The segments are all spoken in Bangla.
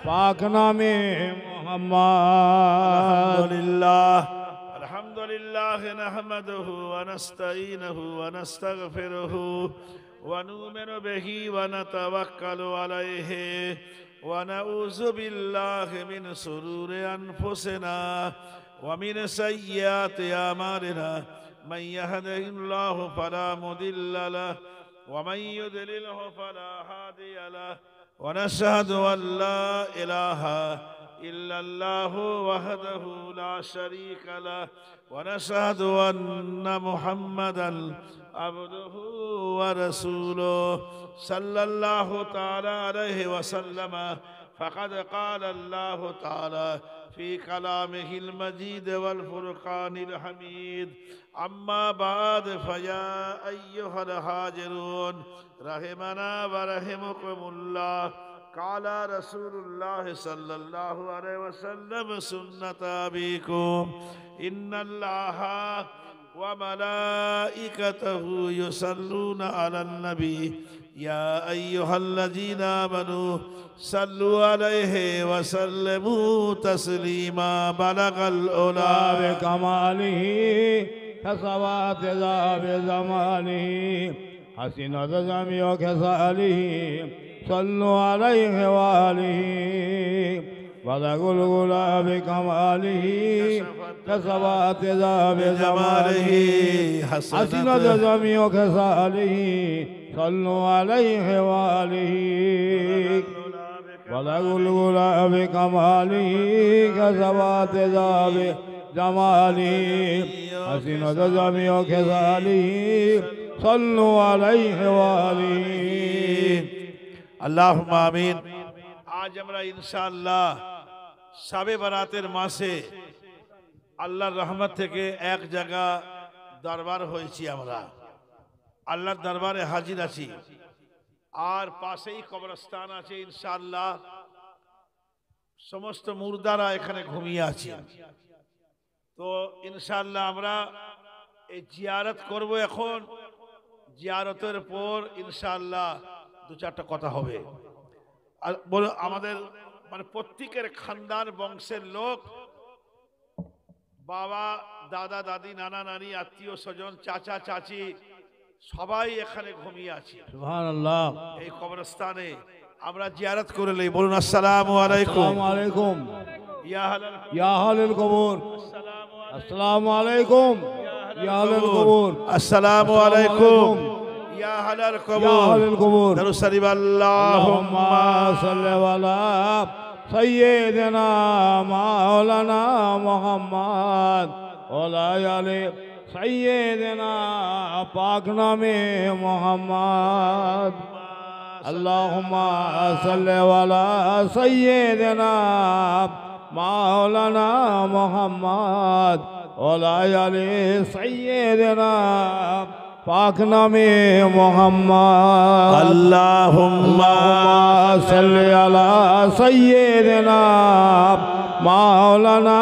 पाक नामे मोहम्मद। अल्हम्दुलिल्लाह नहमदुहु व नस्तईनुहु व नस्तगफिरुहु व नुमिनु बिही व नतवक्कलु अलैहि व नऊज़ु बिल्लाहि मिन शुरूरि अनफुसिना व मिन सय्यिआति अमालिना मन यहदिहिल्लाहु फला मुदिल्ल लहु व मन युद्लिलहु फला हादिय लहु व नशहदु अन ला इलाहा इल्लल्लाहु वहदहु ला शरीका लहु व नशहदु अन्ना मुहम्मदन अब्दुहु व रसूलुहु सल्लल्लाहु तआला अलैहि वसल्लम फ़क़द क़ाल अल्लाहु तआला फ़ी कलामिहिल मजीद वल फ़ुरक़ानिल हमीद अम्मा बाद फ़या अय्युहल हाज़िरून रहिमना व रहिमकुमुल्लाह क़ाल रसूलुल्लाह सल्लल्लाहु अलैहि वसल्लम सुन्नत अबीकुम इन्नल्लाहा व मलाइकतहु युसल्लूना अलन नबी या अय्युहल्लज़ीना आमनू सल्लु अलैहि व सल्लिमू तस्लीमा बलगल उला बिकमालिही कसवात ज़मानिही हसीनत जमीउ खसालिही सल्लु अलैहि व आलिही बलगल उला बिकमालिही कसवात ज़मानिही हसीनत जमीउ खसालिही सल्लु अलैहि व आलिही बलगुल गुलाब कमालिही कसवात जमालिही हसीनत जमीउ खसालिही सल्लु अलैहि व आलिही। अल्लाहुम्मा आमीन। आज আমরা ইনশাআল্লাহ শবে বরাতের মাসে আল্লাহর রহমত থেকে এক জায়গা দরবার হয়েছি, আমরা আল্লাহর দরবারে হাজির আছি। আর পাশেই কবরস্থান আছে, ইনশাআল্লাহ সমস্ত মুর্দারা এখানে ঘুমিয়ে আছে। তো ইনশাআল্লাহ আমরা এই জিয়ারত করব। এখন জিয়ারতের পর ইনশাআল্লাহ দু চারটা কথা হবে। আর বলো আমাদের মানে প্রত্যেকের খানদান বংশের লোক, বাবা দাদা দাদি নানা নানি আত্মীয় স্বজন চাচা চাচি সবাই এখানে ঘুমিয়ে আছে। সুবহানাল্লাহ। এই কবরস্থানে আমরা জিয়ারত করে লই। বলুন আসসালামু আলাইকুম। আসসালামু আলাইকুম ইয়া আহলাল কবর। আসসালামু আলাইকুম ইয়া আহলাল কবর। আসসালামু আলাইকুম ইয়া আহলাল কবর। দরুদ শরীফ আল্লাহুম্মা সাল্লি আলা সাইয়্যিদিনা মাওলানা মুহাম্মদ ওয়া আলি सैयदना पाक नामे मोहम्मद। अल्लाहुम्मा सल्लि अला सैयदना मौलाना मोहम्मद वला आलि सैयदना पाक नामे मोहम्मद। अल्लाहुम्मा सल्लि अला सैयदना मौलाना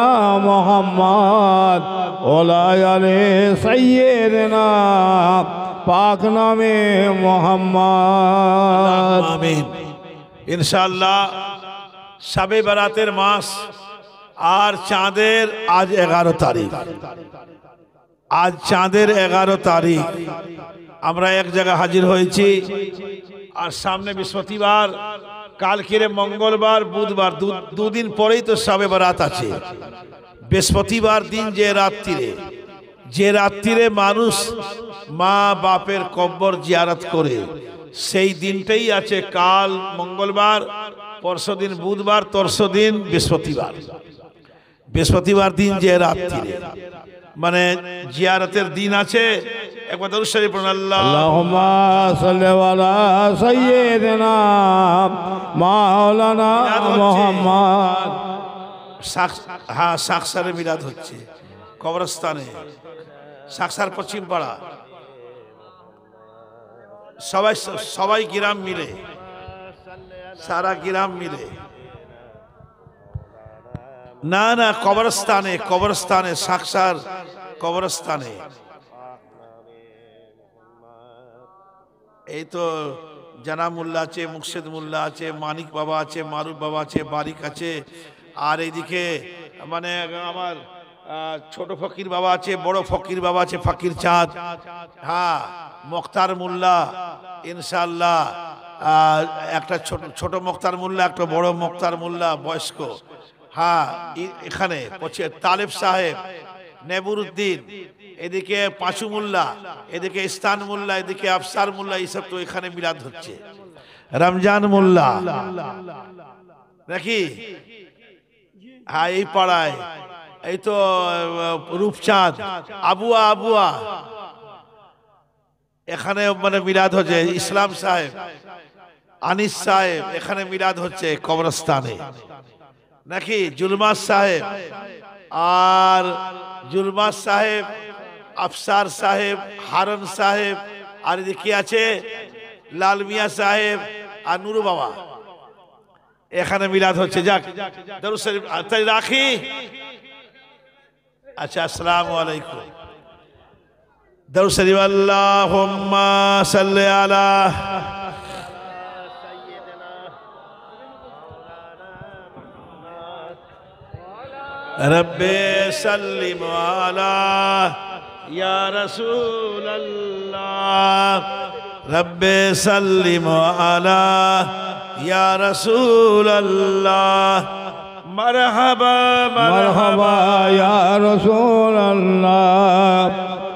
मोहम्मद वला आलि सैयदना पाक नामे मोहम्मद। आमीन। इंशाअल्लाह शबे बरातेर मास আর চাঁদের আজ 11 তারিখ। আজ চাঁদের 11 তারিখ আমরা এক জায়গায় হাজির হয়েছি। আর সামনে বৃহস্পতিবার, কালকের মঙ্গলবার, বুধবার, দুদিন পরেই তো শবে বরাত আছে। বৃহস্পতিবার দিন যে রাত্রিরে মানুষ মা বাপের কবর জিয়ারত করে, সেই দিনটাই আছে কাল মঙ্গলবার, পরশুদিন বুধবার, তরশুদিন বৃহস্পতিবার। বৃহস্পতিবার দিন যে রাত্রিরে মানে জিয়ারতের দিন আছে। একবার দরুদ শরীফ পড়ুন। আল্লাহুম্মা সাল্লি আলা সাইয়্যিদিনা মাওলানা মুহাম্মদ। হ্যাঁ, সাকসারে মিলাদ হচ্ছে কবরস্থানে, সাকসার পশ্চিম পাড়া। সবাই গ্রাম মিলে, সারা গ্রাম মিলে। না না, কবরস্থানে সাকসার কবরস্থানে। এই তো জানা মোল্লা আছে, মুর্শেদ মোল্লা আছে, মানিক বাবা আছে, মারুফ বাবা আছে, বারিক আছে। আর এইদিকে মানে আমার ছোট ফকির বাবা আছে, বড় ফকির বাবা আছে, ফকির চাঁদ। হ্যাঁ, মুখতার মোল্লা ইনশাআল্লাহ, একটা ছোট মুখতার মোল্লা, একটা বড় মুখতার মোল্লা বয়স্ক। হ্যাঁ, এখানে তালেব সাহেব, নেবুরউদ্দিন, এদিকে পাঁচু মোল্লা, এদিকে ইস্তান মোল্লা, এদিকে আফসার মোল্লা, এইসব তো এখানে মিলাদ হচ্ছে। রমজান মোল্লা নাকি? হ্যাঁ, এই পাড়ায় এই তো রূপচাঁদ, আবুয়া আবুয়া, এখানে মানে মিলাদ হচ্ছে। ইসলাম সাহেব, আনিস সাহেব, এখানে মিলাদ হচ্ছে কবরস্থানে নাকি? জুলমাস সাহেব, আর জুলমাস সাহেব, আফসার সাহেব, হারন সাহেব, আর এদিকে আছে লাল মিয়া সাহেব আর নুরু বাবা, এখানে মিলাদ হচ্ছে। যাক, দরুদ শরীফ তাই রাখি। আচ্ছা, আসসালামু আলাইকুম। দরুদ শরীফ আল্লাহুম্মা সাল্লি আলা রব্বে সাল্লিম আলা ইয়া রাসূলাল্লাহ, রব্বে সাল্লিম আলা ইয়া রাসূলাল্লাহ। মারহাবা মারহাবা ইয়া রাসূলুল্লাহ,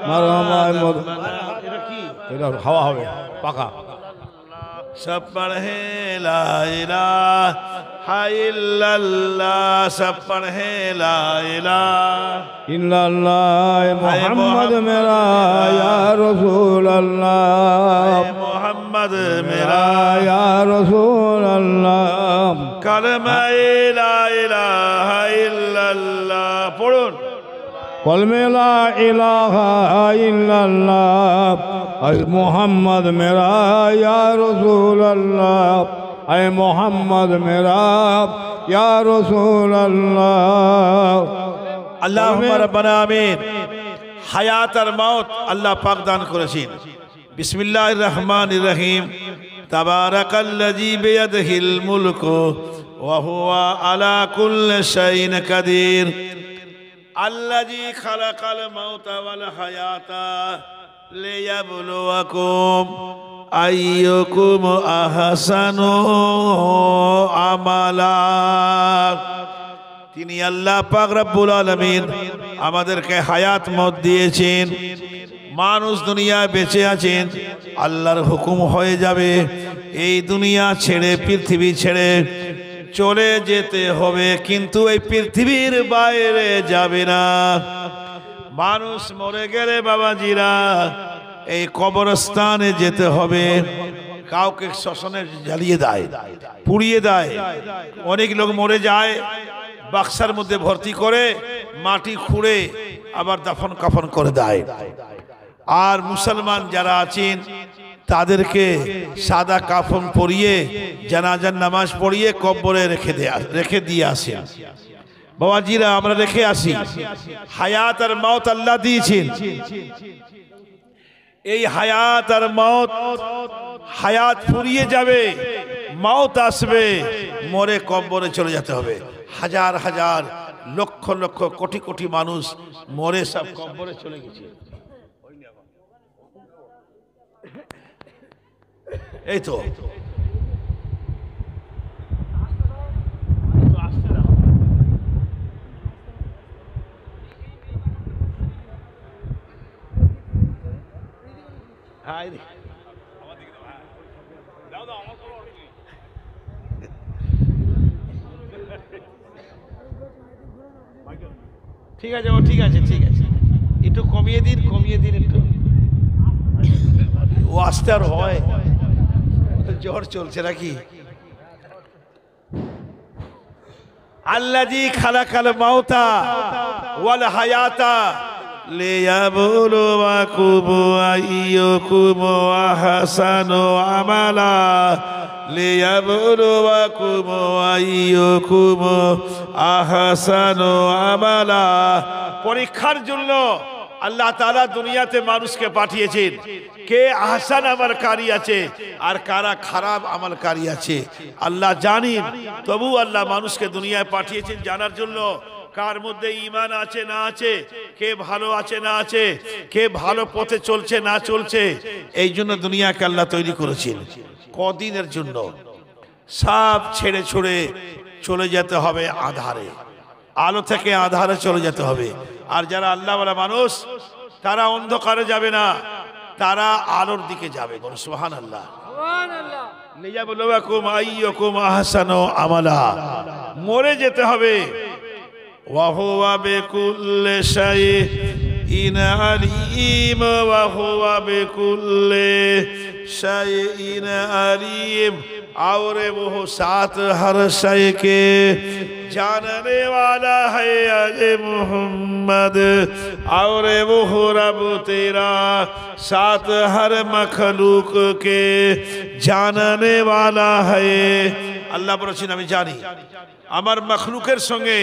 মারহাবা। এটা কি? এটা হাওয়া হবে পাকা। सब पढ़े ला इलाहा इल्लल्लाह, सब पढ़े ला इलाहा इल्लल्लाह, मोहम्मद मेरा या रसूल अल्लाह, मोहम्मद मेरा या रसूल अल्लाह। कलमा ला इलाहा इल्लल्लाह पढ़ुन। कलमे ला इलाहा इल्लल्लाह, अय मोहम्मद मेरा या रसूल अल्लाह, अय मोहम्मद मेरा या रसूल अल्लाह। আল্লাহুম্মা রাব্বানা আমিন। হায়াত আর মওত আল্লাহ পাক দান করেছেন। বিসমিল্লাহির রহমানির রহিম। তাবারাকাল্লাযী বিয়াদিহিল মুলকু ওয়া হুয়া আলা কুল্লি শাইইন কাদির। আল্লাযী খালাকাল মাউতা ওয়াল হায়াতা লিয়াবলুয়াকুম আইয়ুকুম আহসানু আমালা। তিনি আল্লাহ পাক রব্বুল আলামিন আমাদেরকে হায়াত মত দিয়েছেন। মানুষ দুনিয়ায় বেঁচে আছেন, আল্লাহর হুকুম হয়ে যাবে এই দুনিয়া ছেড়ে, পৃথিবী ছেড়ে চলে যেতে হবে, কিন্তু এই পৃথিবীর বাইরে যাবে না। মানুষ মরে গেলে বাবাজিরা এই কবরস্থানে যেতে হবে। কাউকে শ্মশানে জ্বালিয়ে দেয়, পুড়িয়ে দেয়। অনেক লোক মরে যায়, বাক্সার মধ্যে ভর্তি করে মাটি খুঁড়ে আবার দাফন কাফন করে দেয়। আর মুসলমান যারা আছেন তাদেরকে সাদা কাফন পরিয়ে জানাজার নামাজ পড়িয়ে কবরে রেখে দিয়ে আসেন। বাবাজিরা, আমরা রেখে আসি। হায়াত আর মওত আল্লাহ দিয়েছেন। এই হায়াত আর মওত, হায়াত ফুরিয়ে যাবে, মওত আসবে, মরে কবরে চলে যেতে হবে। হাজার হাজার লক্ষ লক্ষ কোটি কোটি মানুষ মরে সব কবরে চলে গেছে। এই তো ঠিক আছে, ও ঠিক আছে, ঠিক আছে, একটু কমিয়ে দিন, কমিয়ে দিন একটু। ও আসতে আর হয়, জ্বর চলছে নাকি? আল্লাযী খালাকাল মাউতা ওয়াল হায়াতা লিয়াবলুয়াকুম আইয়ুকুম আহসানু আমালা, লিয়াবলুয়াকুম আইয়ুকুম আহসানু আমালা। পরীক্ষার জন্য আল্লাহ তাআলা দুনিয়াতে মানুষকে পাঠিয়েছেন কে আহসান আমলকারী আছে আর কারা খারাপ আমলকারী আছে আল্লাহ জানেন। তবু আল্লাহ মানুষকে দুনিয়ায় পাঠিয়েছেন জানার জন্য কার মধ্যে ঈমান আছে না আছে, কে ভালো আছে না আছে, কে ভালো পথে চলছে না চলছে। এই জন্য দুনিয়াকে আল্লাহ তৈরি করেছেন কদিনের জন্য। সব ছেড়ে ছুড়ে চলে যেতে হবে আধারে, আলো থেকে আধারে চলে যেতে হবে। আর যারা আল্লাহওয়ালা মানুষ তারা অন্ধকারে যাবে না, তারা আলোর দিকে যাবে। বলুন সুবহানাল্লাহ। লিয়াবলুয়াকুম আইয়ুকুম আহসানু আমালা। মরে যেতে হবে। ওয়া হুয়া বিকুল্লি শাইইন আলিম, ওয়া হুয়া বিকুল্লি শাইইন আলিম। और वो साथ हर शय के जानने वाला है अजे मोहम्मद। और वो रब तेरा साथ हर मखलूक के जानने वाला है। আল্লাহ বলেছেন আমি জানি, আমার মখলুকের সঙ্গে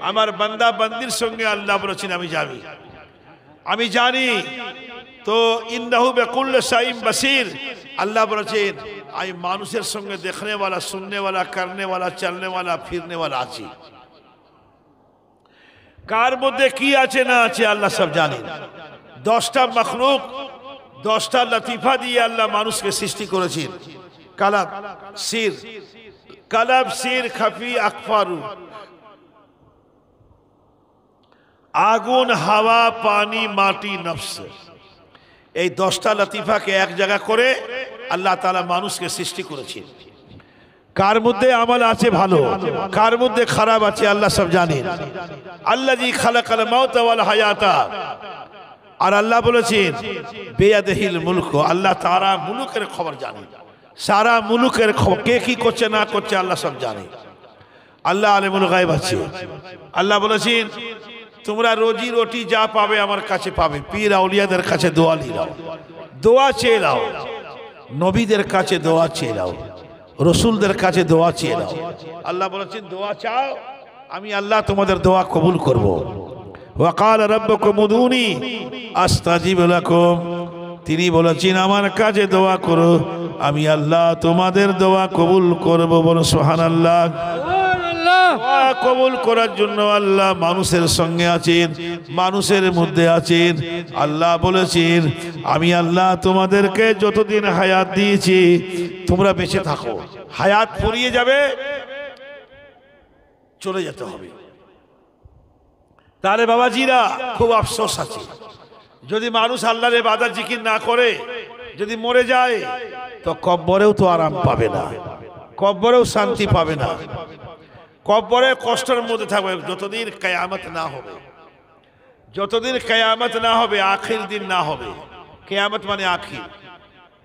আমার বান্দা বান্দির সঙ্গে আল্লাহ বলেছেন আমি জানি। তো ইন্নাহু বিকুল্লি শাইইন বাসীর। আল্লাহ বলেছেন আমি মানুষের সঙ্গে দেখনে वाला, सुनने वाला, करने वाला, चलने वाला, फिरने वाला আছি। কার মধ্যে কি আছে না আছে আল্লাহ সব জানেন। 10টা মখলুক 10টা লতিফা দিয়ে আল্লাহ মানুষকে সৃষ্টি করেছেন। কালাব, সির, কালাব, সির, খাফি, আকফারু। আগুন, হাওয়া, পানি, মাটি, নফস। এই 10টা লতিফাকে এক জায়গা করে আল্লাহ তাআলা মানুষকে সৃষ্টি করেছেন। কার মধ্যে আমল আছে ভালো, কার মধ্যে খারাপ আছে আল্লাহ সব জানেন। আল্লাযী খালাকাল মাউতা ওয়াল হায়াতা। আর আল্লাহ বলেছেন বিয়াদিহিল মুলক। আল্লাহ তাআলা মুলুকের খবর জানেন। সারা মুলুকের খবর, কে কি করছে না করছে আল্লাহ সব জানে। আল্লাহ আলিমুল গায়ব আছে। আল্লাহ বলেছেন তোমরা রোজি রুটি যা পাবে আমার কাছে পাবে। পীর আউলিয়াদের কাছে দোয়া নিও, দোয়া চেয়ে নাও। নবীদের কাছে দোয়া চেয়ে নাও, রসুলদের কাছে দোয়া চেয়ে নাও। আল্লাহ বলেছেন দোয়া চাও, আমি আল্লাহ তোমাদের দোয়া কবুল করব। ওয়া ক্বালা রাব্বুকুম উদুনি আস্তাজিব লাকুম। তিনি বলেছেন আমার কাছে দোয়া করো, আমি আল্লাহ তোমাদের দোয়া কবুল করব। বলো সুবহানাল্লাহ। দোয়া কবুল করার জন্য আল্লাহ মানুষের সঙ্গে আছেন, মানুষের মধ্যে আছেন। আল্লাহ বলেছেন আমি আল্লাহ তোমাদেরকে যতদিন হায়াত দিয়েছি তোমরা বেঁচে থাকো। হায়াত ফুরিয়ে যাবে, চলে যেতে হবে। তাহলে বাবাজিরা খুব আফসোস আছে, যদি মানুষ আল্লাহর ইবাদত জিকির না করে যদি মরে যায় তো কবরেও তো আরাম পাবে না, কবরেও শান্তি পাবে না, কবরে কষ্টের মধ্যে থাকবে যতদিন কিয়ামত না হবে। যতদিন কিয়ামত না হবে, আখির দিন না হবে, কিয়ামত মানে আখির,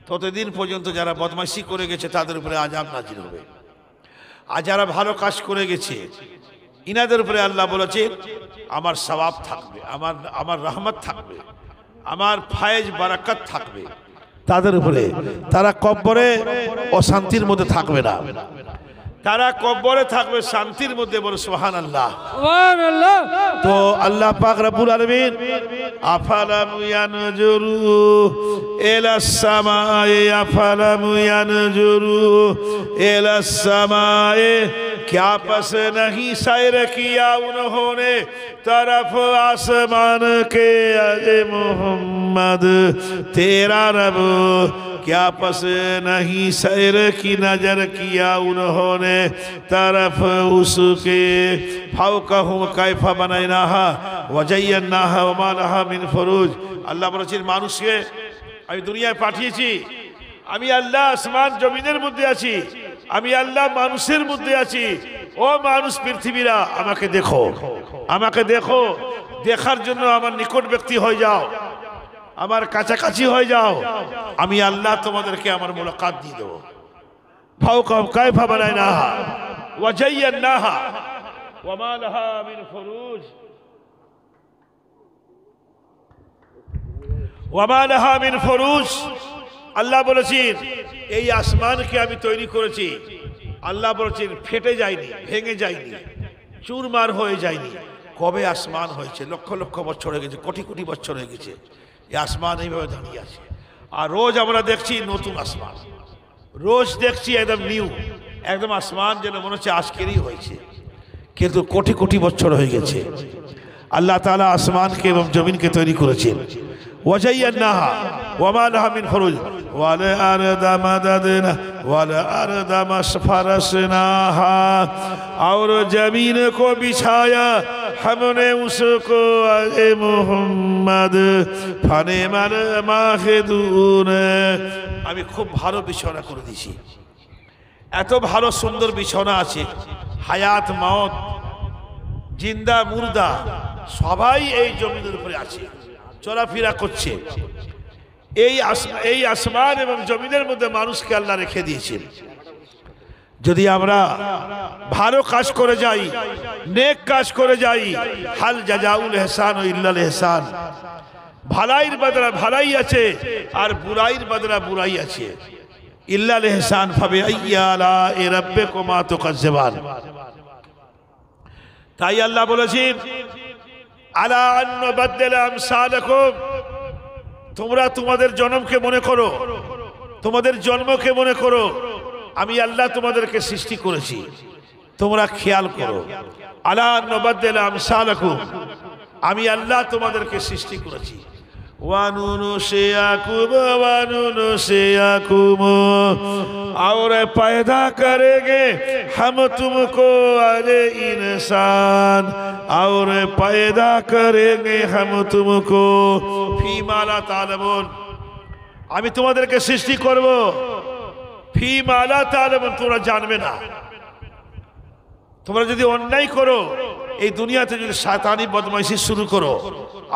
ততদিন পর্যন্ত যারা বদমাইশি করে গেছে তাদের উপরে আযাব নাজিল হবে। আর যারা ভালো কাজ করে গেছে ইনাদের উপরে আল্লাহ বলেছেন আমার সওয়াব থাকবে, আমার রহমত থাকবে, আমার ফায়েজ বারাকাত থাকবে তাদের উপরে। তারা কবরে অশান্তির মধ্যে থাকবে না, তারা কবরে থাকবে শান্তির মধ্যে। বলে সুবহানাল্লাহ, সুবহানাল্লাহ। তো আল্লাহ পাক রব্বুল আলামিন আফালাম ইয়ানজুরু ইলাস সামায়ে, আফালাম ইয়ানজুরু ইলাস সামায়ে, क्या बस नहीं सैर किया उन्होंने तरफ आसमान के अजे मोहम्मद तेरा रब। क्या पस नहीं सैर की नजर किया उन्होंने तरफ उसके फावकहुम कैफा बनाइनाहा वजय्यनाहा वमा लहा मिन फुरूज। আল্লাহ বলেছেন মানুষকে আমি দুনিয়ায় পাঠিয়েছি, আমি আল্লাহ আসমান জমিনের মধ্যে আছি, আমি আল্লাহ মানুষের মধ্যে আছি। ও মানুষ পৃথিবীরা আমাকে দেখো, আমাকে দেখো। দেখার জন্য আমার নিকট ব্যক্তি হয়ে যাও, আমার কাছাকাছি হয়ে যাও, আমি আল্লাহ তোমাদেরকে আমার মুলাকাত দিয়ে দেবো। ফাওকাহুম কায়ফা বানাইনাহা ওয়া জায়্যানাহা ওয়া মা লাহা মিন ফুরুজ, ওয়া মা লাহা মিন ফুরুজ। আল্লাহ বলেছেন এই আসমানকে আমি তৈরি করেছি। আল্লাহ বলেছেন ফেটে যায়নি, ভেঙে যায়নি, চুরমার হয়ে যায়নি। কবে আসমান হয়েছে, লক্ষ লক্ষ বছর হয়ে গেছে, কোটি কোটি বছর হয়ে গেছে, এই আসমান এইভাবে দাঁড়িয়ে আছে। আর রোজ আমরা দেখছি নতুন আসমান, রোজ দেখছি একদম নিউ, একদম আসমান যেন মনে হচ্ছে আজকেরই হয়েছে, কিন্তু কোটি কোটি বছর হয়ে গেছে। আল্লাহ তাআলা আসমানকে এবং জমিনকে তৈরি করেছেন। ওয়াজাইয়ান্নাহা ওয়ামা লাহা মিন ফুরুজ ওয়াল আরদা মাদাদনা ওয়াল আরদা মাসফারসনাহা, और जमीन को बिछाया हमने उसको ए मोहम्मद फाने मार माहिदून, আমি খুব ভালো বিছানা করে দিয়েছি। এত ভালো সুন্দর বিছানা আছে, হায়াত মওত জিন্দা মুর্দা সবাই এই জমিনের উপরে আছে, চলাফেরা করছে। এই আসমান এবং জমিনের মধ্যে মানুষকে আল্লাহ রেখে দিয়েছেন। যদি আমরা ভালো কাজ করে যাই, নেক কাজ করে যাই, হাল জাজাউল ইহসান ইল্লাল ইহসান, ভালাইয়ের বদলা ভালাই আছে আর বুরাইয়ের বদলা বুরাই আছে। ইল্লাল ইহসান ফাবিআইয়ি আলা'i রাব্বিকুমা তুকাজ্জিবান। তাই আল্লাহ বলেছেন আলা আন নুবাদদিলা আমসালাকুম, তোমরা তোমাদের জন্মকে মনে করো, তোমাদের জন্মকে মনে করো, আমি আল্লাহ তোমাদেরকে সৃষ্টি করেছি, তোমরা খেয়াল করো। আলা আন নুবাদদিলা আমসালাকুম, আমি আল্লাহ তোমাদেরকে সৃষ্টি করেছি। और पैदा करेंगे हम तुमको अरे इंसान, और पैदा करेंगे हम तुमको फीमा ला तालमुन, আমি তোমাদেরকে সৃষ্টি করব ফীমা লা তালমুন, তোমরা জানবে না। তোমরা যদি অন্যায় করো, এই দুনিয়াতে যদি শয়তানি বদমাইশি শুরু করো,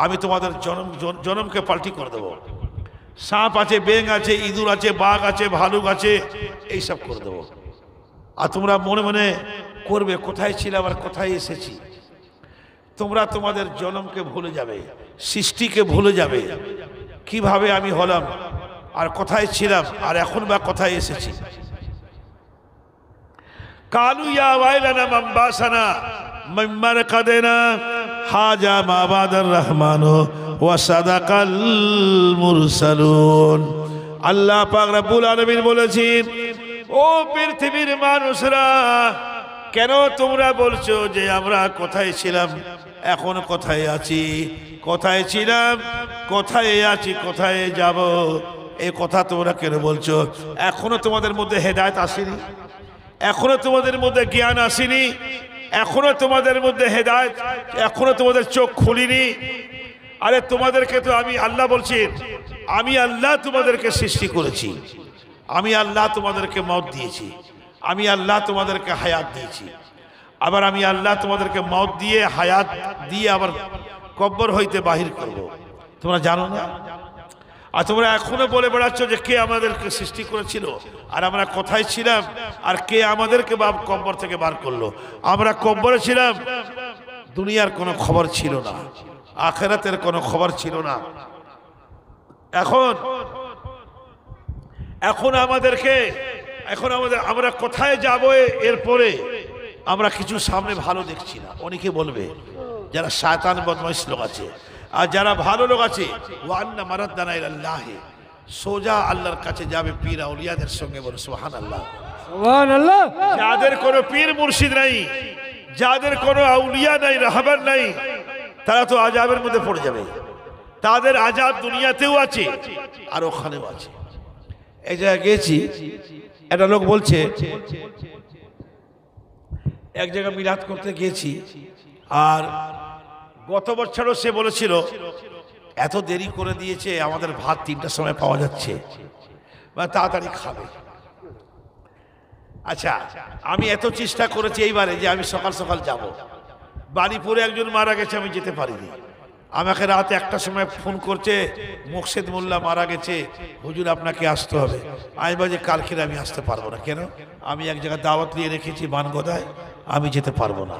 আমি তোমাদের জন্মকে পাল্টি করে দেবো। সাপ আছে, বেং আছে, ইঁদুর আছে, বাঘ আছে, ভালুক আছে, এইসব করে দেবো। আর তোমরা মনে মনে করবে কোথায় ছিলাম আর কোথায় এসেছি। তোমরা তোমাদের জন্মকে ভুলে যাবে, সৃষ্টিকে ভুলে যাবে, কিভাবে আমি হলাম আর কোথায় ছিলাম আর এখন বা কোথায় এসেছি। কালু ইয়া ওয়াইলানা মান বাসানা মিন মারকাদিনা হাজা মা বাদার রহমানু ওয়া সাদাকাল মুরসালুন। আল্লাহ পাক রব্বুল আলামিন বলেছেন, ও পৃথিবীর মানুষরা, কেন তোমরা বলছো যে আমরা কোথায় ছিলাম এখন কোথায় আছি, কোথায় ছিলাম কোথায় আছি কোথায় যাব, এই কথা তোমরা কেন বলছো? এখনো তোমাদের মধ্যে হেদায়েত আসেনি, এখনো তোমাদের মধ্যে জ্ঞান আসেনি, এখনো তোমাদের মধ্যে হেদায়েত, এখনো তোমাদের চোখ খুলিনি। আরে তোমাদেরকে তো আমি আল্লাহ বলছি, আমি আল্লাহ তোমাদেরকে সৃষ্টি করেছি, আমি আল্লাহ তোমাদেরকে মওত দিয়েছি, আমি আল্লাহ তোমাদেরকে হায়াত দিয়েছি, আবার আমি আল্লাহ তোমাদেরকে মওত দিয়ে হায়াত দিয়ে আবার কবর হইতে বাহির করব। তোমরা জানো না? আর তোমরা এখনো বলে বেড়াচ্ছ যে কে আমাদেরকে সৃষ্টি করেছিল আর আমরা কোথায় ছিলাম আর কে আমাদেরকে কবর থেকে বার করলো। আমরা কবরে ছিলাম, দুনিয়ার কোনো খবর ছিল না, আখিরাতের কোনো খবর ছিল না। এখন আমরা কোথায় যাব এরপরে আমরা কিছু সামনে ভালো দেখছি না। অনেকে বলবে যারা শয়তান বদমাইশ লোক আছে, আর যারা ভালো লোক আছে, ওয়ান্না মারাদানা ইলাল্লাহি, সোজা আল্লাহর কাছে যাবে পীর আউলিয়াদের সঙ্গে। বলে সুবহানাল্লাহ, সুবহানাল্লাহ। যাদের কোনো পীর মুর্শিদ নাই, যাদের কোনো আউলিয়া নাই, রাহবার নাই, তারা তো আযাবের মধ্যে পড়ে যাবে। তাদের আযাব দুনিয়াতেও আছে আর ওখানেও আছে। এই জায়গায় গেছি, একটা লোক বলছে এক জায়গায় মিলাদ করতে গিয়েছি, আর গত বছরও সে বলেছিল এত দেরি করে দিয়েছে, আমাদের ভাত 3টার সময় পাওয়া যাচ্ছে, বা তাড়াতাড়ি খাবে। আচ্ছা, আমি এত চেষ্টা করেছি এইবারে যে আমি সকাল সকাল যাব। বাড়িপুরে একজন মারা গেছে, আমি যেতে পারিনি। আমাকে রাত 1টার সময় ফোন করছে, মোকশেদ মোল্লা মারা গেছে, হুজুর আপনাকে আসতে হবে। আমি বলছি কালকে আমি আসতে পারবো না। কেন? আমি এক জায়গায় দাওয়াত নিয়ে রেখেছি বানগদায়, আমি যেতে পারবো না।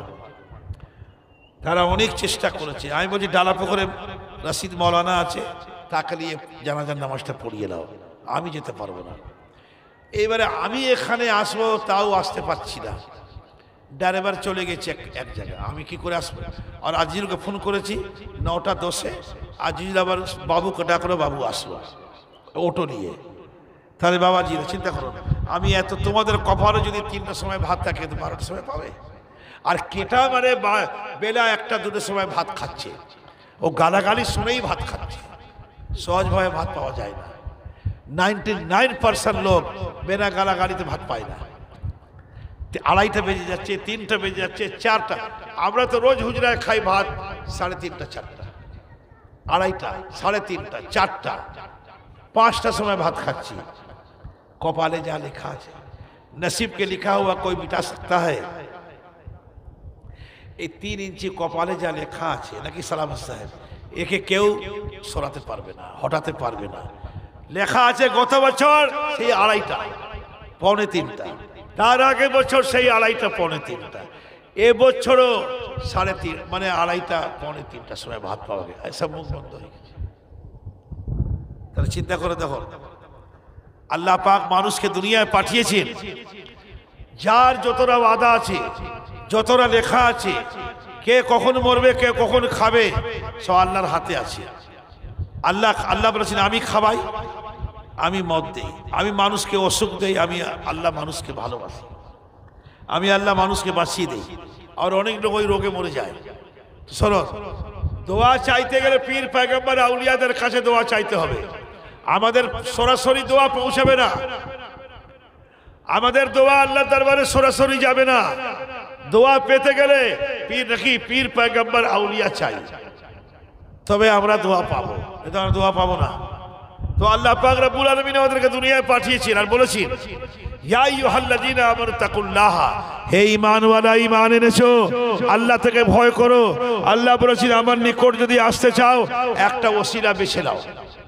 তারা অনেক চেষ্টা করেছে। আমি বলছি ডালাপুকুরে রশিদ মৌলানা আছে, তাকে নিয়ে জানাজার নামাজটা পড়িয়ে দাও, আমি যেতে পারবো না। এইবারে আমি এখানে আসবো, তাও আসতে পারছি না। ড্রাইভার চলে গেছে এক জায়গায়, আমি কি করে আসবো? আর আজিজুলকে ফোন করেছি 9টা 10-এ, আজিজুল আবার বাবুকে ডাকলো, বাবু আসলো অটো নিয়ে। তাহলে বাবাজি চিন্তা করো, আমি এত তোমাদের কপালে যদি 3টার সময় ভাত থাকে তো 12টার সময় পাবে। আর কেটা মানে বেলা 1টা 2টোর সময় ভাত খাচ্ছে, ও গালাগালি শুনেই ভাত খাচ্ছে। সহজভাবে ভাত পাওয়া যায় না। 99% লোক বেনা গালাগালিতে ভাত পায় না। 2:30 বেজে যাচ্ছে, 3টা বেজে যাচ্ছে, 4টা। আমরা তো রোজ হুজরায় খাই ভাত 3:30 4টা, 2:30, 3:30, 4টা, 5টার সময় ভাত খাচ্ছি। কপালে যা লেখা আছে, नसीब के लिखा हुआ कोई मिटा सकता है? এই 3 ইঞ্চি কপালে যা লেখা আছে নাকি সালামত সাহেব, একে কেউ সরাতে পারবে না, হটাতে পারবে না। লেখা আছে গত বছর সেই 2:30 পৌনে 3টা, তার আগে বছর সেই 2:30 পৌনে 3টা, এ বছরও 3:30 মানে 2:30 পৌনে 3টার সময় ভাত পাওয়া গেছে। এসব মুখ বন্ধ হয়ে গেছে। তাহলে চিন্তা করে দেখো, আল্লাহ পাক মানুষকে দুনিয়ায় পাঠিয়েছেন, যার যতটা ওয়াদা আছে, যতটা লেখা আছে, কে কখন মরবে, কে কখন খাবে, সব আল্লাহর হাতে আছে। আল্লাহ বলেছেন আমি খাওয়াই, আমি মদ দেই, আমি মানুষকে অসুখ দেই, আমি আল্লাহ মানুষকে ভালোবাসি, আমি আল্লাহ মানুষকে বাঁচিয়ে দেই। আর অনেক লোক ওই রোগে মরে যায়। শোনো, দোয়া চাইতে গেলে পীর পয়গম্বর আউলিয়াদের কাছে দোয়া চাইতে হবে। আমাদের সরাসরি দোয়া পৌঁছাবে না, আমাদের দোয়া আল্লাহর দরবারে সরাসরি যাবে না। দোয়া পেতে গেলে পীর পয়গম্বর আউলিয়া চাই, তবে আমরা দোয়া পাবো, এটা আমরা দোয়া পাবো না। তো আল্লাহ পাক রব্বুল আলামিন আমাদেরকে দুনিয়ায় পাঠিয়েছেন আর বলেছেন, ইয়া আইয়ুহাল্লাযীনা আমানু তাকুল্লাহ, হে ঈমানওয়ালা, ঈমান এনেছো, আল্লাহ থেকে ভয় করো। আল্লাহ বলেছেন আমার নিকট যদি আসতে চাও একটা ওসিলা বেছে নাও,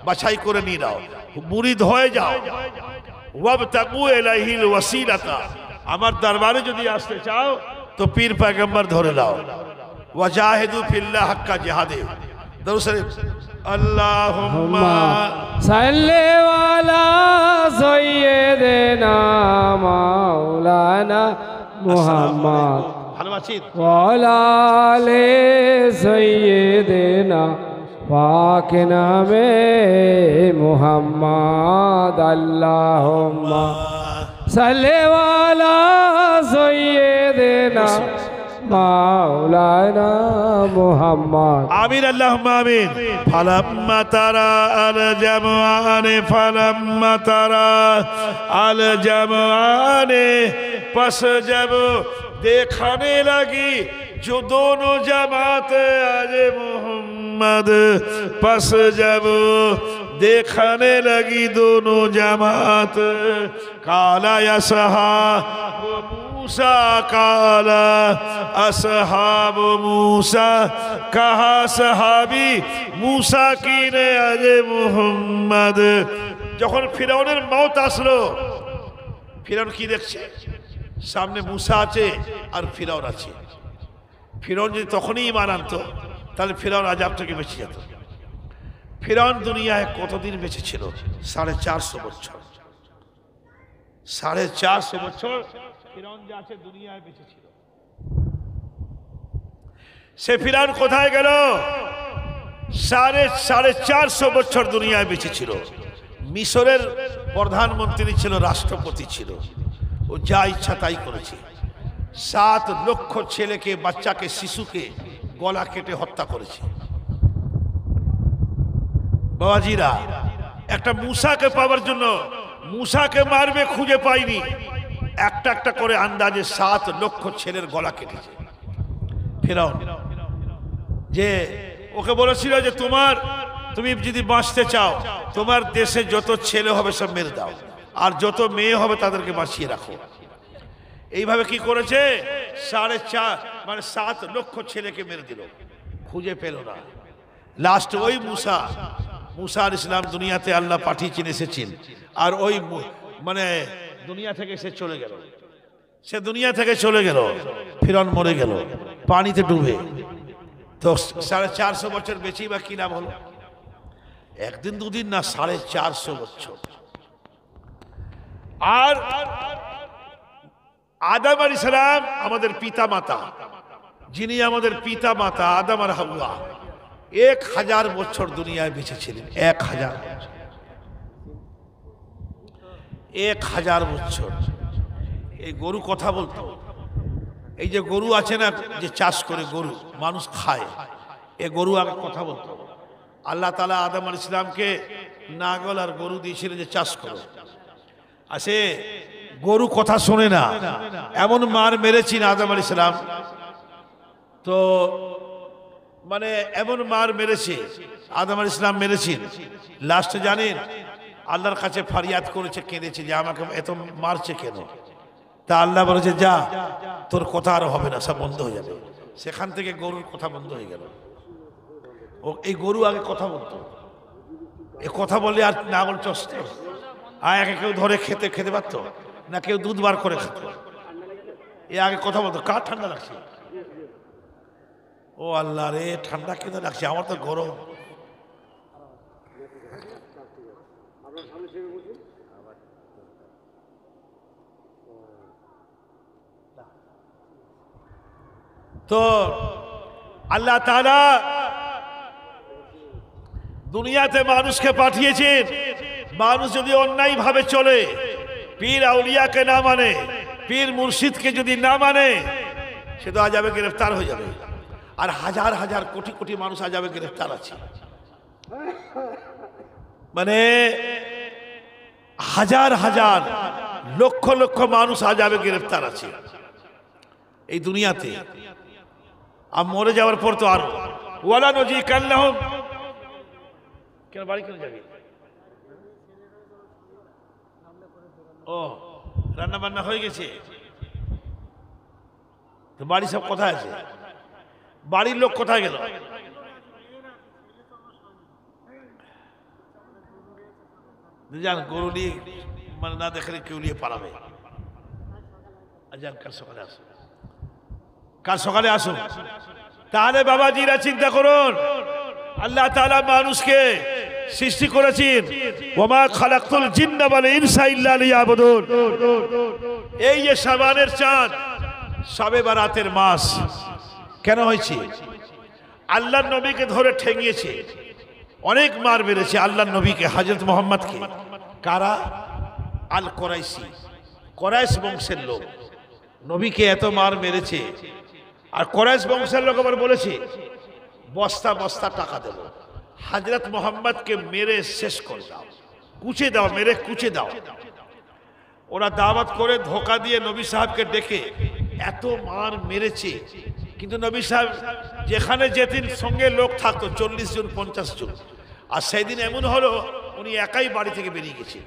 বাছাই করে নিয়ে নাও, মুরিদ হয়ে যাও। ওয়াবতাগু ইলাইহিল ওয়াসিলাতা, আমার দরবারে যদি আসতে চাও তো পীর পয়গম্বর ধরে নাও। ওয়াজাহিদু ফিল্লাহ হাক্কা জিহাদে। দরুদ শরীফ। আল্লাহুম্মা সাল্লি আলা সাইয়্যিদিনা মাওলানা মুহাম্মদ ভালো আছেন? ওয়া আলা আলি সাইয়্যিদিনা পাক নামে মুহাম্মদ। আল্লাহুম্মা সাল্লি আলা সাইয়্যিদিনা মাওলানা মুহাম্মদ। আমিন, আল্লাহুম্মা আমিন। ফালাম্মা তারা আল জামআনে, ফালাম্মা তারা আল জামআনে, পস জব দেখানে লাগি जो दोनों जमात आज मोहम्मद, पस जब देखने लगी दोनों जमात, काला असहाब मूसा, काला असहाब मूसा, कहा सहाबी मूसा की ने आज मोहम्मद। যখন ফিরাউনের মওত আসলো, ফিরাউন কি দেখছে? সামনে मूसा আছে আর ফিরাউন আছে। ফিরাউন যদি তখনই ঈমান আনতো তাহলে ফিরাউন আযাব থেকে বেঁচে যেত। ফিরাউন দুনিয়ায় কতদিন বেঁচে ছিল? 450 বছর। 450 বছর ফিরাউন যে আছে দুনিয়ায় বেঁচে ছিল। সে ফিরাউন কোথায় গেল? 450 বছর দুনিয়ায় বেঁচে ছিল। মিশরের প্রধানমন্ত্রী ছিল, রাষ্ট্রপতি ছিল, ও যা ইচ্ছা তাই করেছে। 7 লক্ষ ছেলেকে, বাচ্চাকে, শিশুকে গলা কেটে হত্যা করেছে। বাবাজিরা, একটা মূসাকে পাওয়ার জন্য, মূসাকে মারবে খুঁজে পায়নি, একটা একটা করে আন্দাজে 7 লক্ষ ছেলের গলা কেটেছে ফিরাউন। যে ওকে বলেছিল যে তুমি যদি বাঁচতে চাও তোমার দেশে যত ছেলে হবে সব মেরে দাও, আর যত মেয়ে হবে তাদেরকে বাঁচিয়ে রাখো। এইভাবে কি করেছে? 7 লক্ষ ছেলেকে মেরে দিল, খুঁজে পেল না। লাস্ট ওই মুসা আলাইহিস সালাম দুনিয়াতে আল্লাহ পাঠিয়েছেন, এসেছেন, আর ওই মানে দুনিয়া থেকে সে চলে গেল। সে দুনিয়া থেকে চলে গেল, ফিরাউন মরে গেল পানিতে ডুবে। তো 450 বছর বেঁচেই বা কি লাভ হলো? একদিন দুদিন না, 450 বছর। আর আদম আলাইহিস সালাম আমাদের পিতা মাতা, যিনি আমাদের পিতা মাতা আদম আর হাওয়া 1000 বছর দুনিয়ায় বেঁচে ছিলেন। 1000 বছর। এই গরু কথা বলতো, এই যে গরু আছে না, যে চাষ করে গরু মানুষ খায়, এ গরু আগে কথা বলতো। আল্লাহ তাআলা আদম আলাইহিস সালামকে নাগল আর গরু দিয়েছিলেন যে চাষ করো। আসে গরু কথা শোনে না, এমন মার মেরেছেন আদম আলাইহিস সালাম, তো মানে এমন মার মেরেছে আদম আলাইহিস সালাম মেরেছেন, লাস্টে জানেন আল্লাহর কাছে ফরিয়াদ করেছে, কেঁদেছে যে আমাকে এত মারছে কেন। তা আল্লাহ বলেছে যা, তোর কথা আর হবে না, সব বন্ধ হয়ে যাবে। সেখান থেকে গরুর কথা বন্ধ হয়ে গেল। ও এই গরু আগে কথা বলতো, এ কথা বলে আর নাগল চষত, আর একে কেউ ধরে খেতে পারতো না, কেউ দুধ বার করে খেত। এ আগে কথা বলতো। কার ঠান্ডা লাগছে? ও আল্লাহ রে, ঠান্ডা কেন লাগছে? আমার তো গরম। তো আল্লাহ তাআলা দুনিয়াতে মানুষকে পাঠিয়েছেন, মানুষ যদি অন্যায় ভাবে চলে, পীর আউলিয়াকে না মানে, পীর মুর্শিদকে যদি না মানে, সে তো আযাবে গ্রেফতার হয়ে যাবে। আর হাজার হাজার কোটি কোটি মানুষ আযাবে গ্রেফতার আছে, মানে হাজার হাজার লক্ষ লক্ষ মানুষ আযাবে গ্রেফতার আছে এই দুনিয়াতে। আর মরে যাওয়ার পর তো আর ওয়ালা নজিকান্নাহুম, কেন বাড়ি কেন যাবি? ও রান্না বান্না হয়ে গেছে, তো বাড়ি সব কোথায় আছে? বাড়ির লোক কোথায় গেল? যান, গরু নিয়ে মানে না দেখলে কেউ নিয়ে পালাবে। যান, কাল সকালে আসুন, কাল সকালে আসুন। তাহলে বাবাজিরা চিন্তা করুন, আল্লাহ তাআলা মানুষকে সৃষ্টি করেছেন, ওমা খালাকতুল জিন্না ওয়াল ইনসা ইল্লা লিয়াবুদুন। এই যে শাবানের চাঁদ, শবে বারাতের মাস কেন হয়েছে? আল্লাহর নবীকে ধরে ঠেঙিয়েছে, অনেক মার মেরেছে আল্লাহর নবীকে, হযরত মুহাম্মদকে। কারা? আল কুরাইশি, কুরাইশ বংশের লোক নবীকে এত মার মেরেছে। আর কুরাইশ বংশের লোক আবার বলেছে বস্তা বস্তা টাকা দেব, হযরত মুহাম্মদকে মেরে শেষ করে দাও, কুচে দাও, মেরে কুচে দাও। ওরা দাওয়াত করে ধোকা দিয়ে নবী সাহেবকে ডেকে এত মার মেরেছে। কিন্তু নবী সাহেব যেখানে যেদিন সঙ্গে লোক থাকতো 40 জন 50 জন, আর সেই দিন এমন হলো উনি একাই বাড়ি থেকে বেরিয়ে গেছে।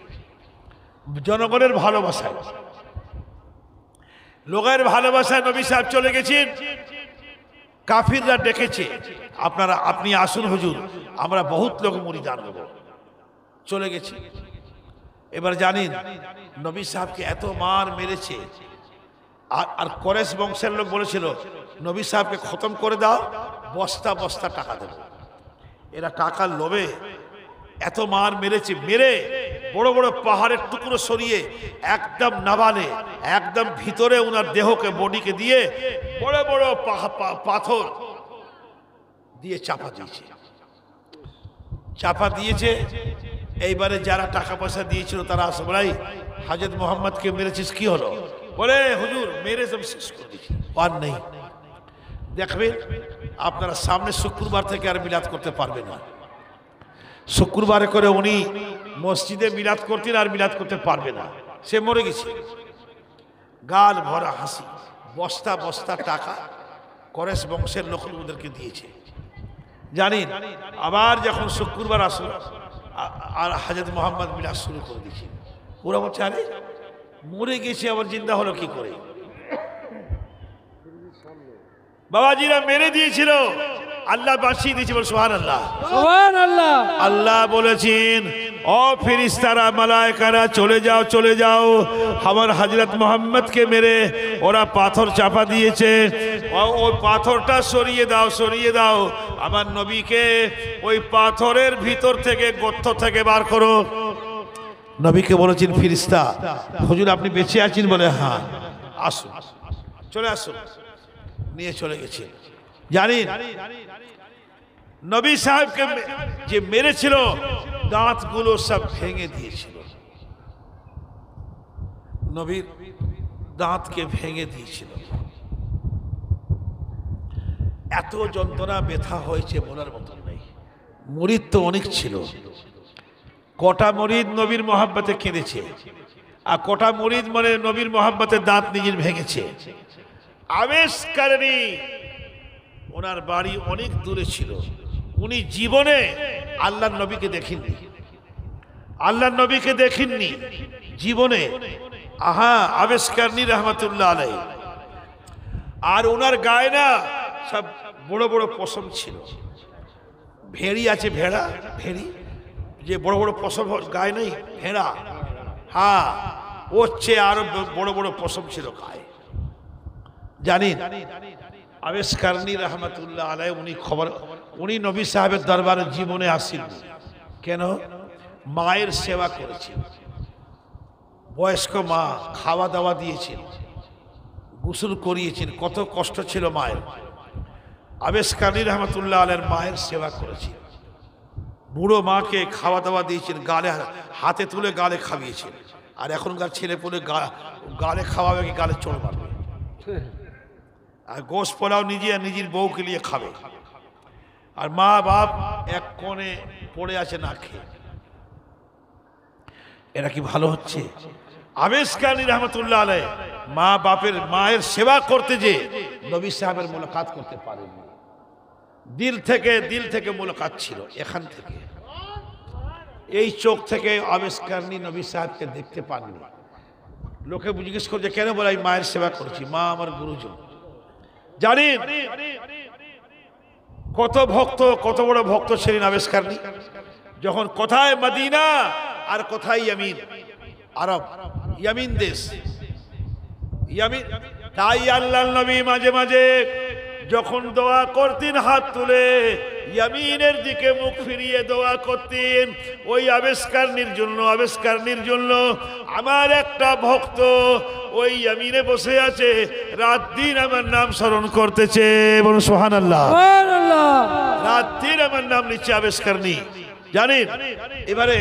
জনগণের ভালোবাসায়, লোকের ভালোবাসায় নবী সাহেব চলে গেছেন। কাফিররা ডেকেছে, আপনি আসুন হুজুর, আমরা বহুত লোক মুরিদান হব। চলে গেছে। এবার জানেন নবী সাহেবকে এত মার মেরেছে, আর কুরাইশ বংশের লোক বলেছিল নবী সাহেবকে খতম করে দাও, বস্তা বস্তা টাকা দেব। এরা টাকার লোভে এত মার মেরেছে, মেরে বড় বড় পাহাড়ের টুকরো সরিয়ে একদম নাবালে, একদম ভিতরে ওনার দেহকে, বডিকে দিয়ে বড় বড় পাথর দিয়ে চাপা দিয়েছে। চাপা দিয়েছে। এইবারে যারা টাকা পয়সা দিয়েছিল তারা আসে, ভাই হযরত মুহাম্মদকে মেরেছিস, কি হলো? বলে হুজুর মেরে সব শেষ করে দিয়েছি, আর নেই। দেখবেন আপনারা সামনে শুক্রবার থেকে আর মিলাদ করতে পারবেন না। শুক্রবারে করে উনি মসজিদে মিলাদ করতেন, আর মিলাদ করতে পারবে না, সে মরে গেছে। গাল ভরা হাসি, বস্তা বস্তা টাকা কুরাইশ বংশের লোক ওদেরকে দিয়েছে। জানেন আবার যখন শুক্রবার আসলো আর হযরত মুহাম্মদ মিলাদ শুরু করে দিয়েছে, ওরা বলছে আরে মরে গেছে আবার জিন্দা হলো কি করে? বাবাজিরা মেরে দিয়েছিল, আল্লাহ বাঁচিয়ে দিয়েছে। বল সুবহানাল্লাহ, সুবহানাল্লাহ। আল্লাহ বলেছেন ও ফেরেশতারা মালায়েকারা চলে যাও, চলে যাও, আমার হযরত মুহাম্মদকে মেরে ওরা পাথর চাপা দিয়েছে, ওই পাথরটা সরিয়ে দাও, সরিয়ে দাও। আমার নবীকে ওই পাথরের ভিতর থেকে, গর্ত থেকে বার করো। নবীকে বলেছেন ফেরেশতা হুজুর আপনি বেঁচে আছেন? বলে হ্যাঁ। আসুন, চলে আসুন। নিয়ে চলে গেছে। জানেন নবী সাহেবকে যে মেরেছিল দাঁতগুলো সব ভেঙে দিয়েছিল, নবীর দাঁতকে ভেঙে দিয়েছিল। এত যন্ত্রণা ব্যথা হয়েছে বলার মতন নেই। মুরিদ তো অনেক ছিল, কটা মুরিদ নবীর মহাব্বতে কেঁদেছে, আর কটা মুরিদ মানে নবীর মহাব্বতে দাঁত নিজের ভেঙেছে। আবেশ কারণী ওনার বাড়ি অনেক দূরে ছিল, উনি জীবনে আল্লাহর নবীকে দেখেননি, আল্লাহর নবীকে দেখেননি জীবনে। আবেশ কারণী রহমতুল্লাহ আলাইহি। আর ওনার গায়ে না সব বড় বড় পশম ছিল, ভেড়ি আছে, ভেড়া, ভেড়ি যে বড় বড় পশম গায়ে নেই, ভেড়া, হ্যাঁ ওর চেয়ে আরো বড় বড় পশম ছিল গায়ে। জানেন আবেশ কারণী রহমতুল্লাহ আলাইহি উনি নবী সাহেবের দরবারে জীবনে আসেননি। কেন? মায়ের সেবা করেছেন, বয়স্ক মা, খাওয়া দাওয়া দিয়েছেন, গোসল করিয়েছেন, কত কষ্ট ছিল মায়ের। আবেশ কারণী রহমতুল্লাহ আলাইহির মায়ের সেবা করেছেন, বুড়ো মাকে খাওয়া দাওয়া দিয়েছেন, গালে হাতে তুলে গালে খাইয়েছেন। আর এখনকার ছেলে পুলে গালে খাওয়াবে কি গালে চড় মারবে, আর গোশ পোলাও নিজের বউকে নিয়ে খাবে, আর মা বাপ এক কোণে পড়ে আছে না খেয়ে। এরা কি ভালো হচ্ছে? আবেশ কারণী রহমতুল্লাহ আলাইহি মা বাপের মায়ের সেবা করতে যে নবী সাহেবের মুলাকাত করতে পারেননি। দিল থেকে মুলাকাত ছিল, এখান থেকে এই চোখ থেকে আবেশ কারণী নবী সাহেবকে দেখতে পাননি। লোকে জিজ্ঞেস করছে কেন? বলে আমি মায়ের সেবা করছি, মা আমার গুরুজন। জানেন কত বড় ভক্ত ছিলেন আবেশ কারণী। যখন কোথায় মদিনা আর কোথায় ইয়ামিন, আরব ইয়ামিন দেশ, ইয়ামিন। তাই আল্লাহর নবী মাঝে মাঝে যখন দোয়া করতেন হাত তুলে ইয়ামিনের দিকে মুখ ফিরিয়ে দোয়া করতেন, ওই আবেশ কারণীর জন্য আমার একটা ভক্ত ওই ইয়ামিনে বসে আছে, রাত দিন আমার নাম স্মরণ করতেছে। বলুন সুবহানাল্লাহ। রাত দিন আমার নাম নিচ্ছে আবেশ কারণী। জানেন এবারে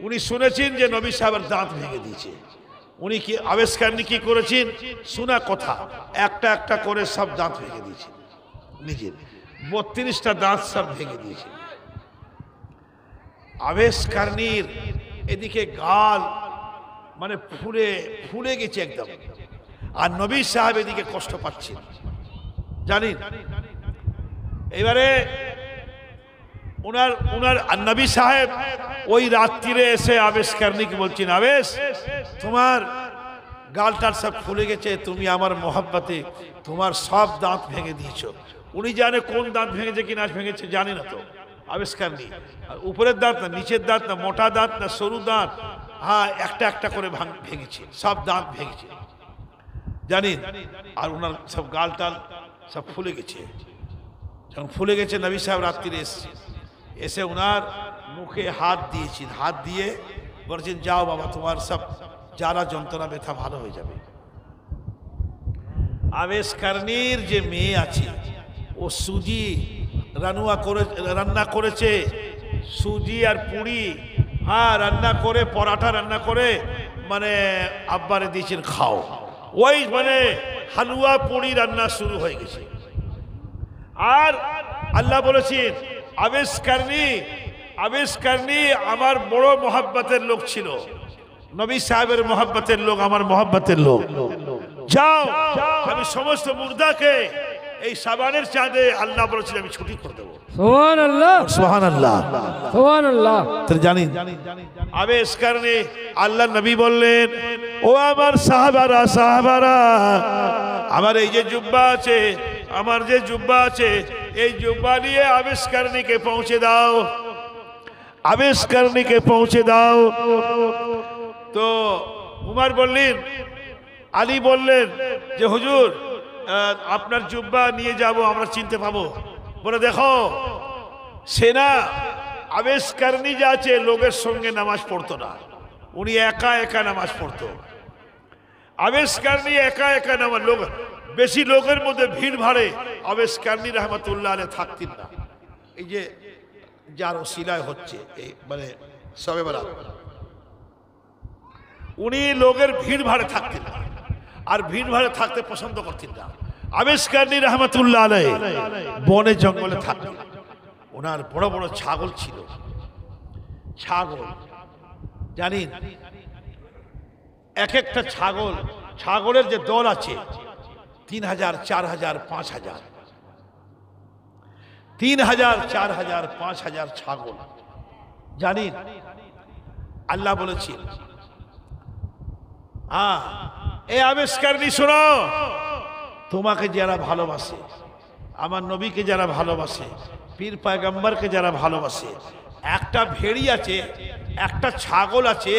উনি শুনেছেন যে নবী সাহেবের দাঁত ভেঙে দিয়েছে। উনি কি আবেশ কারণী কি করেছেন? শোনা কথা, একটা একটা করে সব দাঁত ভেঙে দিয়েছে, নিজের 32টা দাঁত সব ভেঙে দিয়েছে। আবেশ কারণীর এদিকে গাল মানে ফুলে গেছে একদম, আর নবী সাহেব এদিকে কষ্ট পাচ্ছেন। জানেন এবারে উনার নবী সাহেব ওই রাত্রিরে এসে আবেশ কারণীকে বলছেন, আবেশ তোমার গালটার সব ফুলে গেছে, তুমি আমার মোহাব্বতে তোমার সব দাঁত ভেঙে দিয়েছো। উনি জানে কোন দাঁত ভেঙেছে কি না ভেঙেছে, জানে না তো আবেশ কারণী। উপরের দাঁত না, নিচের দাঁত না, মোটা দাঁত না, সরু দাঁত, হ্যাঁ একটা একটা করে ভেঙেছে, সব দাঁত ভেঙেছে। জানেন আর ওনার সব গালটাল সব ফুলে গেছে। যখন ফুলে গেছে নবী সাহেব রাত্রিরে এসে ওনার মুখে হাত দিয়েছেন, হাত দিয়ে বলছেন যাও বাবা তোমার সব যারা যন্ত্রণা ব্যথা ভালো হয়ে যাবে। আবেশ কারণীর যে মেয়ে আছে ও সুজি রান্না করেছে, সুজি আর পুরি, হ্যাঁ রান্না করে, পরাঠা রান্না করে মানে আব্বারে দিয়েছেন খাও। ওই মানে হালুয়া পুরি রান্না শুরু হয়ে গেছে। আর আল্লাহ বলেছেন আবেশ কারণী আমার বড় মোহাব্বতের লোক ছিল, নবী সাহেবের মোহাব্বতের লোক, আমার মোহাব্বতের লোক। যাও আমি সমস্ত মুর্দাকে এই সাবানের চাঁদে আল্লাহ বলেছিল আমি ছুটি করে দেবো। সুবহানাল্লাহ, সুবহানাল্লাহ, সুবহানাল্লাহ। জানেন আবেশ কারণী আল্লাহ নবী বললেন, ও আমার সাহাবারা আমার এই যে জুব্বা আছে, এই জুব্বা নিয়ে আবেশ কারণীকে পৌঁছে দাও। তো উমর বললেন, আলী বললেন যে হুজুর আপনার জুব্বা নিয়ে যাব, আমরা চিনতে পাবো। বলে দেখো সেনা আবেশ কারণী যা আছে লোকের সঙ্গে নামাজ পড়তো না, উনি একা নামাজ পড়তো। আবেশকার নিয়ে একা একা নামা লোক, বেশি লোকের মধ্যে ভিড় ভাড়ে আবেশকার নিয়ে রহমতুল্লাহ আলাইহি থাকতেন না। এই যে যার ওসিলায় হচ্ছে এই মানে সবে বরাত, উনি লোকের ভিড় ভাড়ে থাকতেন না, আর ভিড় ভাড়ে থাকতে পছন্দ করতেন না। আবেশকার নিয়ে রহমতুল্লাহ আলাইহি বনে জঙ্গলে থাকতেন। ওনার বড় বড় ছাগল ছিল। ছাগল জানেন, এক একটা ছাগলের যে দল আছে 3000, 4000, 5000, 3000, 4000, 5000 ছাগল। জানেন আল্লাহ বলেছেন, এই আবেশকারী শোনো, তোমাকে যারা ভালোবাসে, আমার নবীকে যারা ভালোবাসে, পীর পয়গম্বরকে যারা ভালোবাসে, একটা ভেড়ি আছে, একটা ছাগল আছে,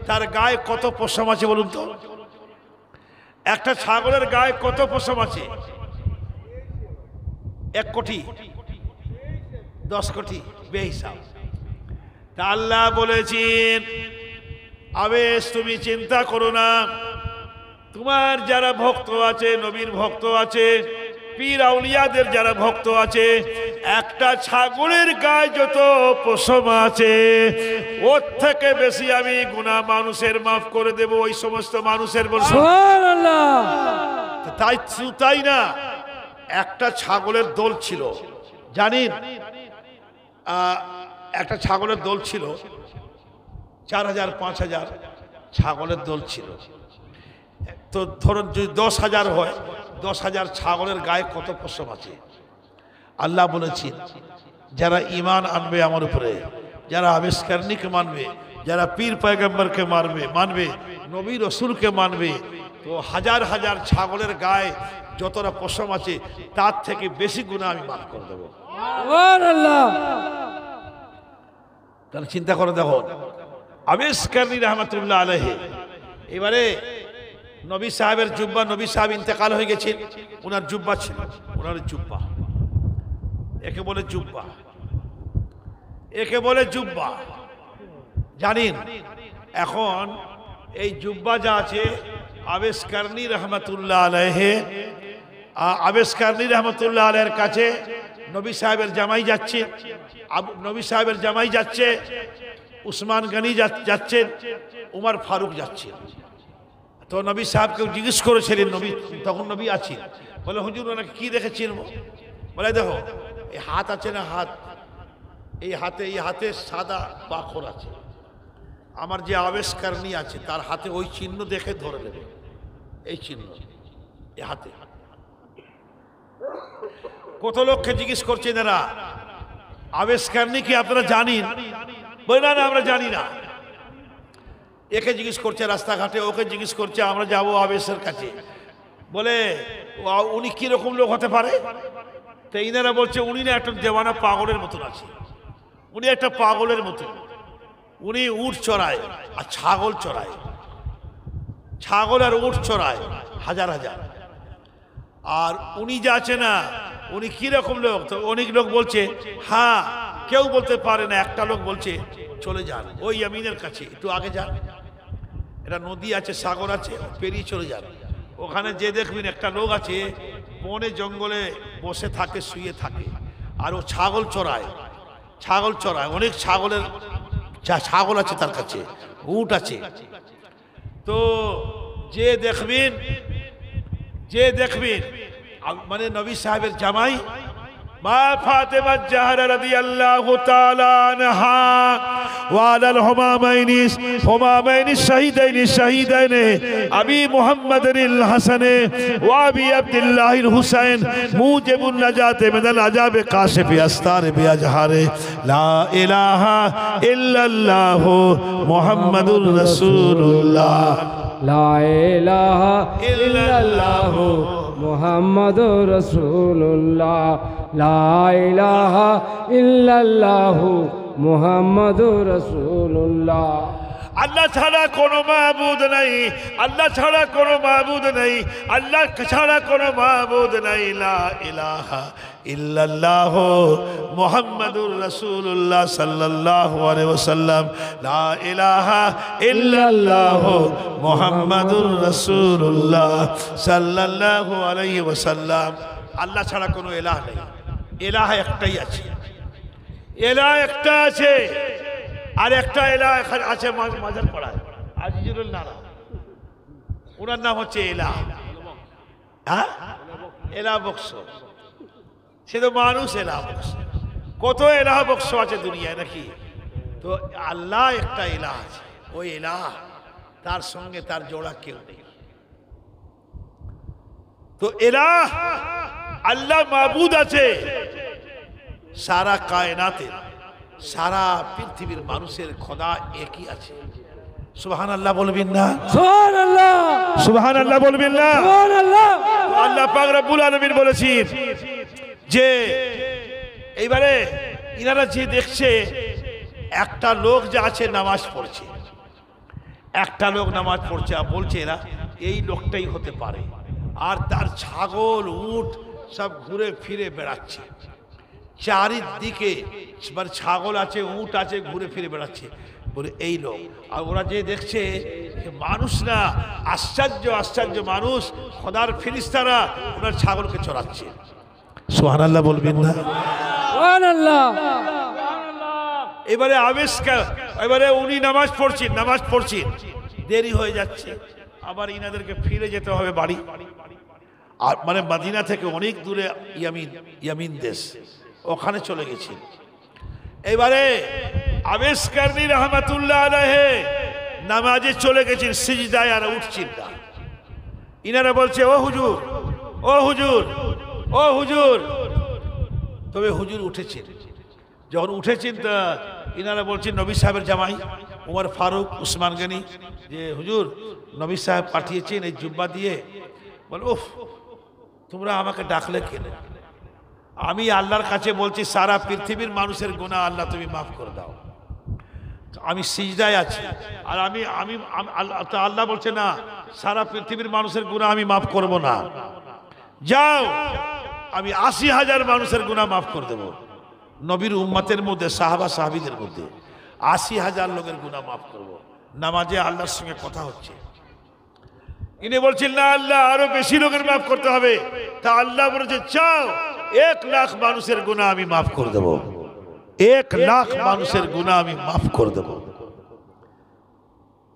তার গায়ে কত পশম আছে বলুন তো? একটা ছাগলের গায়ে কত পশম আছে? 1 কোটি, 10 কোটি বেহিসাব। তা আল্লাহ বলেছেন, আবেশ তুমি চিন্তা করো না, তোমার যারা ভক্ত আছে, নবীর ভক্ত আছে, পীর আউলিয়াদের যারা ভক্ত আছে, একটা ছাগলের গায়ে যত পশম আছে, ওর থেকে বেশি আমি গুনাহ মানুষের মাফ করে দেব, ওই সমস্ত মানুষের। সুবহানাল্লাহ। তাই না, একটা ছাগলের দল ছিল, জানেন একটা ছাগলের দল ছিল, 4000, 5000 ছাগলের দল ছিল। তো ধরুন যদি 10,000 হয়, 10,000 ছাগলের গায়ে কত পশম আছে? আল্লাহ বলেছেন, যারা ঈমান আনবে আমার উপরে, যারা আবেশকারীকে মানবে, যারা পীর পয়গম্বরকে মানবে, নবী রসুলকে মানবে, তো হাজার হাজার ছাগলের গায়ে যতটা পশম আছে তার থেকে বেশি গুনাহ আমি মাফ করে দেবো। সুবহানাল্লাহ। তাহলে চিন্তা করে দেখো, আবেশকারী রহমতুল্লাহ আলাইহি, এবারে নবী সাহেবের জুব্বা, নবী সাহেব ইন্তেকাল হয়ে গেছেন, ওনার জুব্বা ছিল, ওনার জুব্বা, একে বলে জুব্বা, একে বলে জুব্বা। জানেন এখন এই জুব্বা যা আছে, আবেশকারী রহমতুল্লাহ আলাইহি, আবেশকারী রহমতুল্লাহ আলাইহির কাছে নবী সাহেবের জামাই যাচ্ছে, নবী সাহেবের জামাই যাচ্ছে, উসমান গনি যাচ্ছেন, উমর ফারুক যাচ্ছেন। তো নবী সাহেবকে জিজ্ঞেস করেছিলেন, নবী তখন নবী আছেন, বলে হুজুর ওনাকে কি দেখেছেন? বলে দেখো এই হাত আছে না, হাত, এই হাতে সাদা পাথর আছে, আমার যে আবেশকারী আছে তার হাতে ওই চিহ্ন দেখে ধরে নেবে, এই চিহ্ন এই হাতে। কত লোককে জিজ্ঞেস করছেন এরা, আবেশকারী কি আপনারা জানেন? বলে না আমরা জানি না। একে জিজ্ঞেস করছে রাস্তাঘাটে, ওকে জিজ্ঞেস করছে, আমরা যাবো আবেশের কাছে, বলে উনি কিরকম লোক হতে পারে? তো ইনারা বলছে উনি না একটা দেওয়ানা পাগলের মতন আছে, উনি একটা পাগলের মতন, উনি উট চড়ায় আর ছাগল চড়ায়, ছাগল আর উট চড়ায় হাজার হাজার। আর উনি যা আছে না, উনি কিরকম লোক? তো অনেক লোক বলছে হ্যাঁ, কেউ বলতে পারে না। একটা লোক বলছে চলে যান ওই ইয়ামিনের কাছে, একটু আগে যান, এটা নদী আছে, সাগর আছে, পেরিয়ে চলে যান, ওখানে যে দেখবেন একটা লোক আছে বনে জঙ্গলে বসে থাকে, শুয়ে থাকে, আর ও ছাগল চড়ায়, অনেক ছাগল আছে তার কাছে, উট আছে। তো যে দেখবেন মানে নবী সাহেবের জামাই মা ফাতেমা জাহরা রাদিয়াল্লাহু তাআলা আনহা وعلى الهمامين الشهيدين أبي محمد الحسن وأبي عبد الله الحسين موجب النجاة من العذاب كاشف أستار بأجهار لا إله إلا الله محمد رسول الله لا إله إلا الله محمد رسول الله لا إله إلا الله محمد رسول الله আল্লাহ ছাড়া কোনো মাবুদ নাই, আল্লাহ ছাড়া কোনো মাবুদ নাই, আল্লাহ ছাড়া কোনো মাবুদ নাই। লা ইলাহা ইল্লাল্লাহ মুহাম্মাদুর রাসূলুল্লাহ সাল্লাল্লাহু আলাইহি ওয়াসাল্লাম। লা ইলাহা ইল্লাল্লাহ মুহাম্মাদুর রাসূলুল্লাহ সাল্লাল্লাহু আলাইহি ওয়াসাল্লাম। আল্লাহ ছাড়া কোনো ইলাহ নেই, ইলাহ একটাই আছে, ইলাহ একটা আছে। আর একটা ইলাহ আছে মাজার পড়ায় আজিজুল নারা, ওনার নাম হচ্ছে ইলাহ। হ্যাঁ, ইলাহ বক্স, সে তো মানুষ এলাহ বক্স। কত এলাহ বক্স আছে দুনিয়ায় নাকি? তো আল্লাহ একটা এলাহ আছে, ওই এলাহ, তার সঙ্গে তার জোড়া কেউ নেই। তো এলাহ আল্লাহ মাবুদ আছে সারা কায়নাতের, সারা পৃথিবীর মানুষের খোদা একই আছে। সুবহানাল্লাহ বলবেন না? সুবহানাল্লাহ, সুবহানাল্লাহ বলবেন না? সুবহানাল্লাহ। আল্লাহ পাক রব্বুল আলামিন বলেছেন যে এইবারে ইনারা যে দেখছে একটা লোক যে আছে নামাজ পড়ছে, একটা লোক নামাজ পড়ছে, আর বলছে এরা এই লোকটাই হতে পারে। আর তার ছাগল উট সব ঘুরে ফিরে বেড়াচ্ছে চারিদিকে, মানে ছাগল আছে উট আছে ঘুরে ফিরে বেড়াচ্ছে, বলে এই লোক। আর ওরা যে দেখছে মানুষ না, আশ্চর্য আশ্চর্য মানুষ, খোদার ফেরেশতারা ওনার ছাগলকে চড়াচ্ছে। সুবহানাল্লাহ বলবেন না? সুবহানাল্লাহ। এবারে আবিষ্কার, এবারে উনি নামাজ পড়ছেন, দেরি হয়ে যাচ্ছে, আবার ইনাদেরকে ফিরে যেতে হবে বাড়ি। আর মানে মদিনা থেকে অনেক দূরে ইয়ামিন দেশ, ওখানে চলে গেছেন। এবারে আবিষ্কারী রহমাতুল্লাহ আলাইহি নামাজে চলে গেছেন, সিজদায় আর উঠছেন না। ইনারা বলছে ও হুজুর, ও হুজুর, ও হুজুর। তবে হুজুর উঠেছেন, যখন উঠেছেন তা ইনারা বলছেন নবী সাহেবের জামাই উমর ফারুক উসমান গনি যে হুজুর নবী সাহেব পাঠিয়েছেন এই জুব্বা দিয়ে। বল উফ, তোমরা আমাকে ডাকলে কেন? আমি আল্লাহর কাছে বলছি সারা পৃথিবীর মানুষের গুনাহ আল্লাহ তুমি মাফ করে দাও। আমি সিজদায় আছি, আর আমি আল্লাহ বলছে না, সারা পৃথিবীর মানুষের গুনাহ আমি মাফ করব না। যাও, আমি ৮০,০০০ মানুষের গুনাহ মাফ করে দেব। নবীর উম্মতের মধ্যে, সাহাবা সাহাবীদের মধ্যে ৮০,০০০ লোকের গুনাহ মাফ করব। নামাজে আল্লাহর সঙ্গে কথা হচ্ছে, ইনি বলছেন না আল্লাহ আরো বেশি লোকের মাফ করতে হবে। তা আল্লাহ বলেছে চাও ১,০০,০০০ মানুষের গুনাহ আমি মাফ করে দেব, ১,০০,০০০ মানুষের গুনাহ আমি মাফ করে দেব।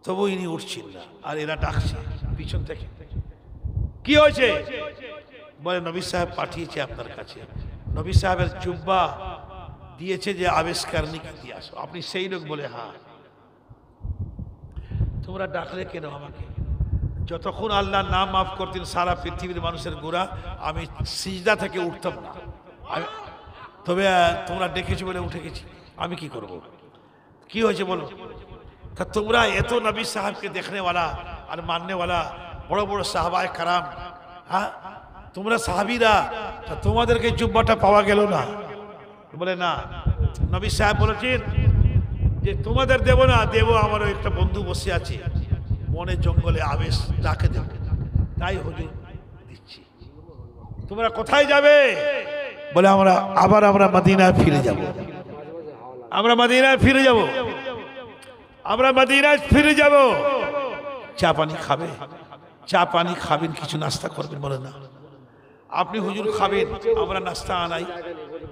তবু ইনি উঠছেন না, আর এরা ডাকছে পিছন থেকে, কি হয়েছে? বলে নবী সাহেব পাঠিয়েছে আপনার কাছে, নবী সাহেবের জুব্বা দিয়েছে যে আবিষ্কারণীকে দিয়ে আসো। আপনি সেই লোক? বলে হ্যাঁ। তোমরা ডাকলে কেন আমাকে? যতক্ষণ আল্লাহ নাম মাফ করতেন সারা পৃথিবীর মানুষের গুনাহ, আমি সিজদা থেকে উঠতাম না। তবে তোমরা ডেকেছো বলে উঠে গেছি, আমি কি করব? কি হয়েছে বলো? তা তোমরা এত নবী সাহেবকে দেখনেওয়ালা আর মাননেওয়ালা বড় বড় সাহাবায়ে কারাম, হ্যাঁ তোমরা সাহাবীরা, তোমাদেরকে জুব্বাটা পাওয়া গেল না? বলে না, নবী সাহেব বলেছেন যে তোমাদের দেব না, দেব আমারও একটা বন্ধু বসে আছে বনে জঙ্গলে, আবেশ তাকে দেব, তাই হুজুর দিচ্ছি। তোমরা কোথায় যাবে? বলে আমরা মদিনায় ফিরে যাব, আমরা মদিনায় ফিরে যাব, আমরা মদিনায় ফিরে যাব। চা পানি খাবে? চা পানি খাবেন, কিছু নাস্তা করবেন? বলে না। আপনি হুজুর খাবেন, আমরা নাস্তা আনাই?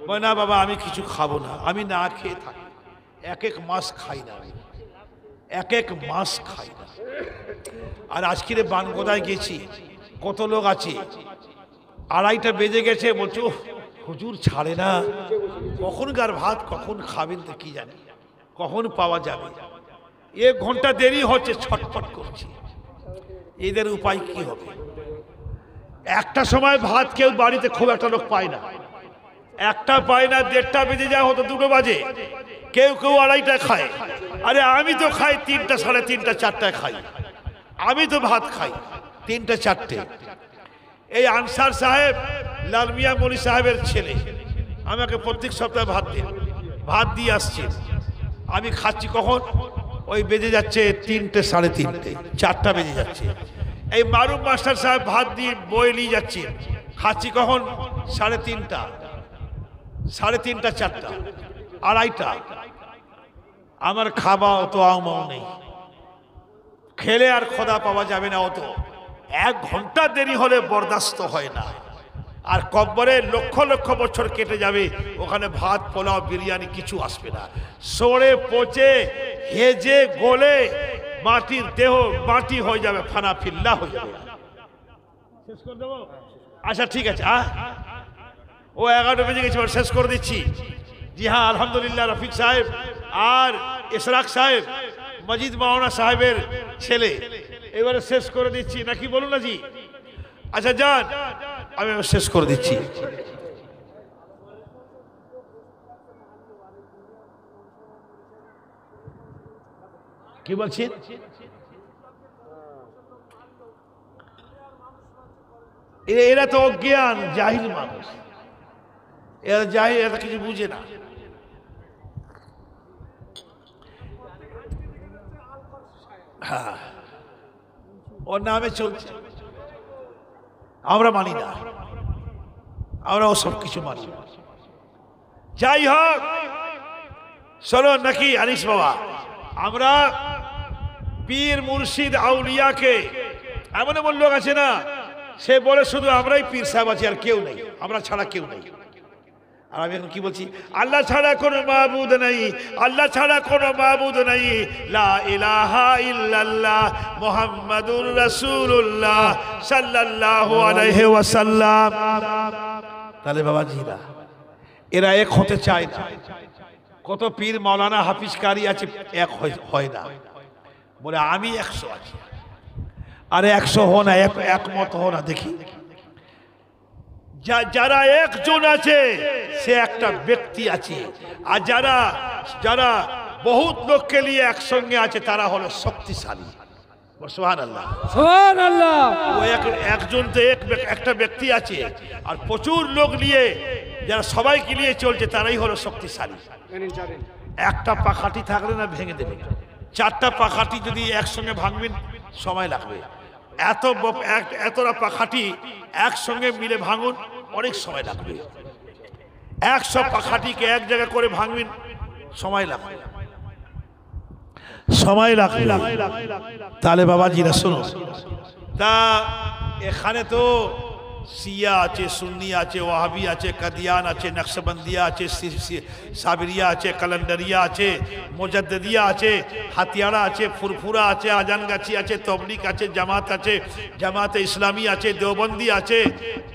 বলে না বাবা, আমি কিছু খাবো না, আমি না খেয়ে থাকি, ১ মাস খাই না, ১ মাস খাই না। আর আজকের বানগোদায় গেছি, কত লোক আছে, ২:৩০ বেজে গেছে, বলছো হুজুর ছাড়ে না, কখনকার ভাত কখন খাবেন তো কি জানি, কখন পাওয়া যাবে। ১ ঘন্টা দেরি হচ্ছে, ছটফট করছি, এদের উপায় কি হবে? একটা সময় ভাত কেউ বাড়িতে খুব একটা লোক পায় না, একটা পায় না, ১:৩০ বেজে যায়, হতো ২টো বাজে, কেউ কেউ ২:৩০ খায়। আরে আমি তো খাই ৩টা, সাড়ে ৩টা, ৪টায় খাই, আমি তো ভাত খাই ৩টা, ৪টে। এই আনসার সাহেব লাল মিয়া মলি সাহেবের ছেলে আমাকে প্রত্যেক সপ্তাহে ভাত দিয়ে আসছে, আমি খাচ্ছি কখন? ওই বেজে যাচ্ছে 3টে, 3:30, 4টা বেজে যাচ্ছে। এই মারুফ মাস্টার সাহেব ভাত দিয়ে বই নিয়ে যাচ্ছে, খাচ্ছি কখন 3:30, 3:30, 4টা, 2:30। আমার খাওয়া অত আমাও নেই, খেলে আর খোদা পাওয়া যাবে না অত। 1 ঘন্টা দেরি হলে বরদাস্ত হয় না। আর কব্বরে লক্ষ লক্ষ বছর কেটে যাবে, ওখানে ভাত পোলাও বিরিয়ানি কিছু আসবে না। সড়ে পচে হেজে গলে মাটির দেহ মাটি হয়ে যাবে, ফানা ফিল্লা হয়ে যাবে। শেষ করে দেবো? আচ্ছা ঠিক আছে। ও 11টা বেজে গেছে, শেষ করে দিচ্ছি। জি হ্যাঁ, আলহামদুলিল্লাহ রফিক সাহেব আর ইশরাক সাহেব মজিদ মাওলানা সাহেবের ছেলে। এবারে শেষ করে দিচ্ছি নাকি বলুন না জি? আচ্ছা যান, আমি শেষ করে দিচ্ছি। কি বলছেন? এরা তো অজ্ঞান জাহিল মানুষ, এরা জাহিল, এরা কিছু বুঝে না। হ্যাঁ, ওর নামে চলছে, আমরা মানি না, আমরা সব কিছু মানি না। যাই হোক, চলো নাকি আনিস বাবা, আমরা পীর মুর্শিদ আউলিয়াকে, এমন এমন লোক আছে না, সে বলে শুধু আমরাই পীর সাহেব আছি, আর কেউ নেই, আমরা ছাড়া কেউ নেই। আর আমি এখন কি বলছি? আল্লাহ ছাড়া কোনো মাবুদ নাই, আল্লাহ ছাড়া কোনো মাবুদ নাই, লা ইলাহা ইল্লাল্লাহ মুহাম্মাদুর রাসূলুল্লাহ সাল্লাল্লাহু আলাইহি ওয়াসাল্লাম। তাহলে বাবাজিরা, এরা এক হতে চায় না। কত পীর মাওলানা হাফিজ কারি আছে, এক হয় না, বলে আমি 100 আছি। আরে 100 হো না, একমত হো না দেখি। যারা একজন আছে সে একটা ব্যক্তি আছে, আর যারা বহুত লোককে নিয়ে একসঙ্গে আছে তারা হলো শক্তিশালী। সুবহানাল্লাহ, সুবহানাল্লাহ। ও একজন তো একটা ব্যক্তি আছে, আর প্রচুর লোক নিয়ে যারা সবাইকে নিয়ে চলছে তারাই হলো শক্তিশালী। একটা পাখাটি থাকলে না ভেঙে দেবে, 4টা পাখাটি যদি একসঙ্গে ভাঙবেন সময় লাগবে। এতটা পাখাটি একসঙ্গে মিলে ভাঙুন, অনেক সময় লাগবে। 100 পাখাটিকে এক জায়গা করে ভাঙবেন, সময় লাগবে। তাহলে বাবাজিরা শুনো, তা এখানে তো শিয়া আছে, সুন্নি আছে, ওয়াহাবি আছে, কাদিয়ান আছে, নকশবন্দিয়া আছে, সাবিরিয়া আছে, কালান্ডারিয়া আছে, মুজাদ্দিদিয়া আছে, হাতিয়াড়া আছে, ফুরফুরা আছে, আজানগাছি আছে, তবলিগ আছে, জামাতে ইসলামী আছে, দেওবন্দি আছে,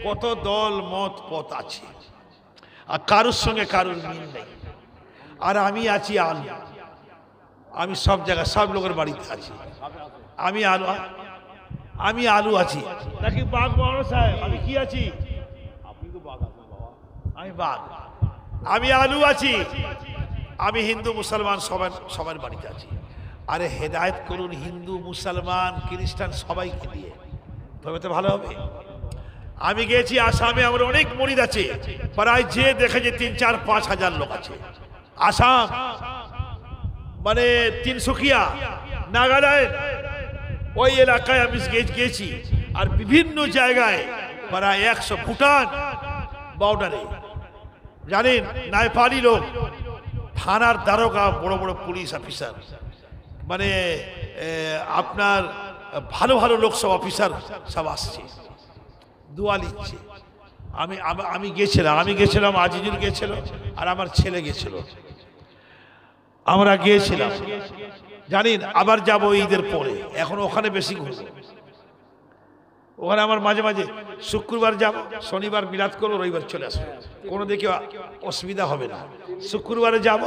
কত দল মত পথ আছে, আর কারোর সঙ্গে কারোর মিল নেই। আর আমি আছি আলু, আমি সব জায়গায় সব লোকের বাড়িতে আছি। আমি আলু আছি নাকি বাঘ মাওলানা সাহেব? আমি কি আছি? আপনি তো বাঘ আছেন বাবা। আমি বাঘ, আমি আলু আছি। আমি হিন্দু মুসলমান সবার বাড়িতে আছি। আরে হেদায়েত করুন হিন্দু মুসলমান খ্রিস্টান সবাইকে দিয়ে, তবে তো ভালো হবে। আমি গেছি আসামে, আমার অনেক মুরিদ আছে, প্রায় যে দেখে যে 3-4-5 হাজার লোক আছে। আসাম মানে তিনসুকিয়া, নাগাল্যান্ড, ওই এলাকায় আমি গেছি। আর বিভিন্ন জায়গায় প্রায় 100, ভুটান বর্ডারে জানেন নেপালি লোক, থানার দারোগা, বড় বড় পুলিশ অফিসার, মানে আপনার ভালো ভালো লোক সব অফিসার সব আসছে, দোয়া নিচ্ছে। আমি গেছিলাম, আজিজুল গেছিল, আর আমার ছেলে গেছিল, আমরা গিয়েছিলাম। জানেন আবার যাব ঈদের পরে, এখন ওখানে বেশি ঘুরবো। ওখানে আমার মাঝে মাঝে শুক্রবার যাব, শনিবার মিলাদ করবো, রবিবার চলে আসবো, কোনো দিকে অসুবিধা হবে না। শুক্রবারে যাব,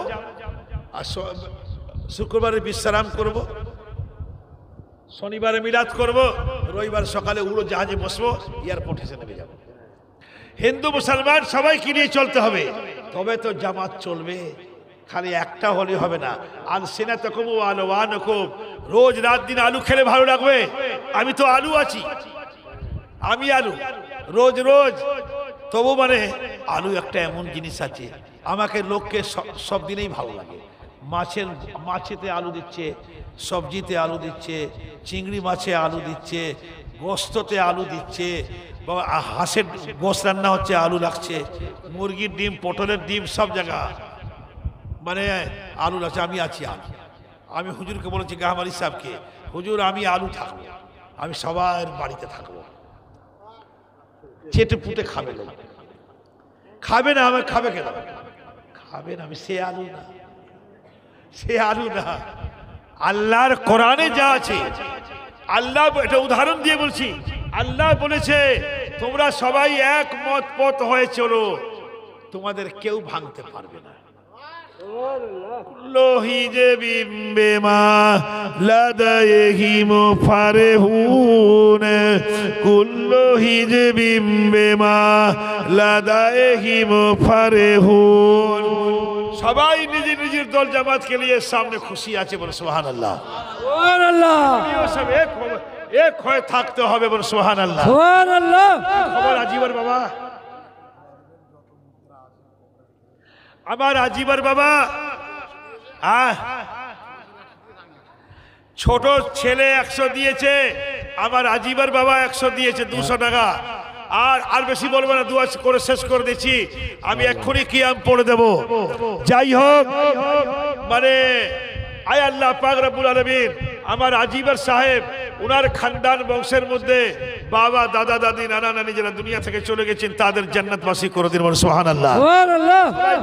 আর শুক্রবারে বিশ্রাম করব, শনিবারে মিলাদ করব, রবিবার সকালে উড়ো জাহাজে বসবো, এয়ারপোর্ট এসে নেমে যাব। হিন্দু মুসলমান সবাইকে নিয়ে চলতে হবে, তবে তো জামাত চলবে। খালি একটা হলে হবে না। আলসিনাতাকুম ওয়া আলওয়ানুকুম, রোজ রাত দিন আলু খেলে ভালো লাগবে? আমি তো আলু আছি, আমি আলু রোজ রোজ। তবু মানে আলু একটা এমন জিনিস আছে, আমাকে লোককে সব দিনেই ভালো লাগে। মাছেতে আলু দিচ্ছে, সবজিতে আলু দিচ্ছে, চিংড়ি মাছে আলু দিচ্ছে, গোস্ততে আলু দিচ্ছে, হাঁসের গোস্ত রান্না হচ্ছে আলু লাগছে, মুরগির ডিম, পটলের ডিম, সব জায়গা মানে আলু লাগছে। আমি আছি আলু। আমি হুজুরকে বলেছি গাহমারি সাহেবকে, হুজুর আমি আলু থাকবো, আমি সবার বাড়িতে থাকবো, চেটে পুটে খাবে লোক। খাবে না আমার, খাবে কেন? খাবে না, আমি সে আলু না, সে আলু না। আল্লাহর কোরআনে যা আছে, আল্লাহ এটা উদাহরণ দিয়ে বলছি, আল্লাহ বলেছে তোমরা সবাই এক মত পথ হয়ে চলো, তোমাদের কেউ ভাঙতে পারবে না। সবাই নিজের নিজের দল জামাতকে নিয়ে সামনে খুশি আছে, বলে সুবহানাল্লাহ। সব এক হয়ে থাকতে হবে, বলে সুবহানাল্লাহ। খবর আজিবার বাবা, আমার আজিবার বাবা, ছোট ছেলে 100 দিয়েছে, আমার আজিবার বাবা 100 দিয়েছে, 200 টাকা। আর বেশি বলবো না, দুয়া করে শেষ করে দিচ্ছি, আমি এক্ষুনি কিয়াম পড়ে দেব। যাই হোক, মানে আয় আল্লাহ পাক রব্বুল আলামিন, আমার আজিবার সাহেব উনার খানদান বংশের মধ্যে বাবা, দাদা, দাদি, নানা, নানি যারা দুনিয়া থেকে চলে গেছেন তাদের জান্নাতবাসী করে দিন, বলে সুবহানাল্লাহ।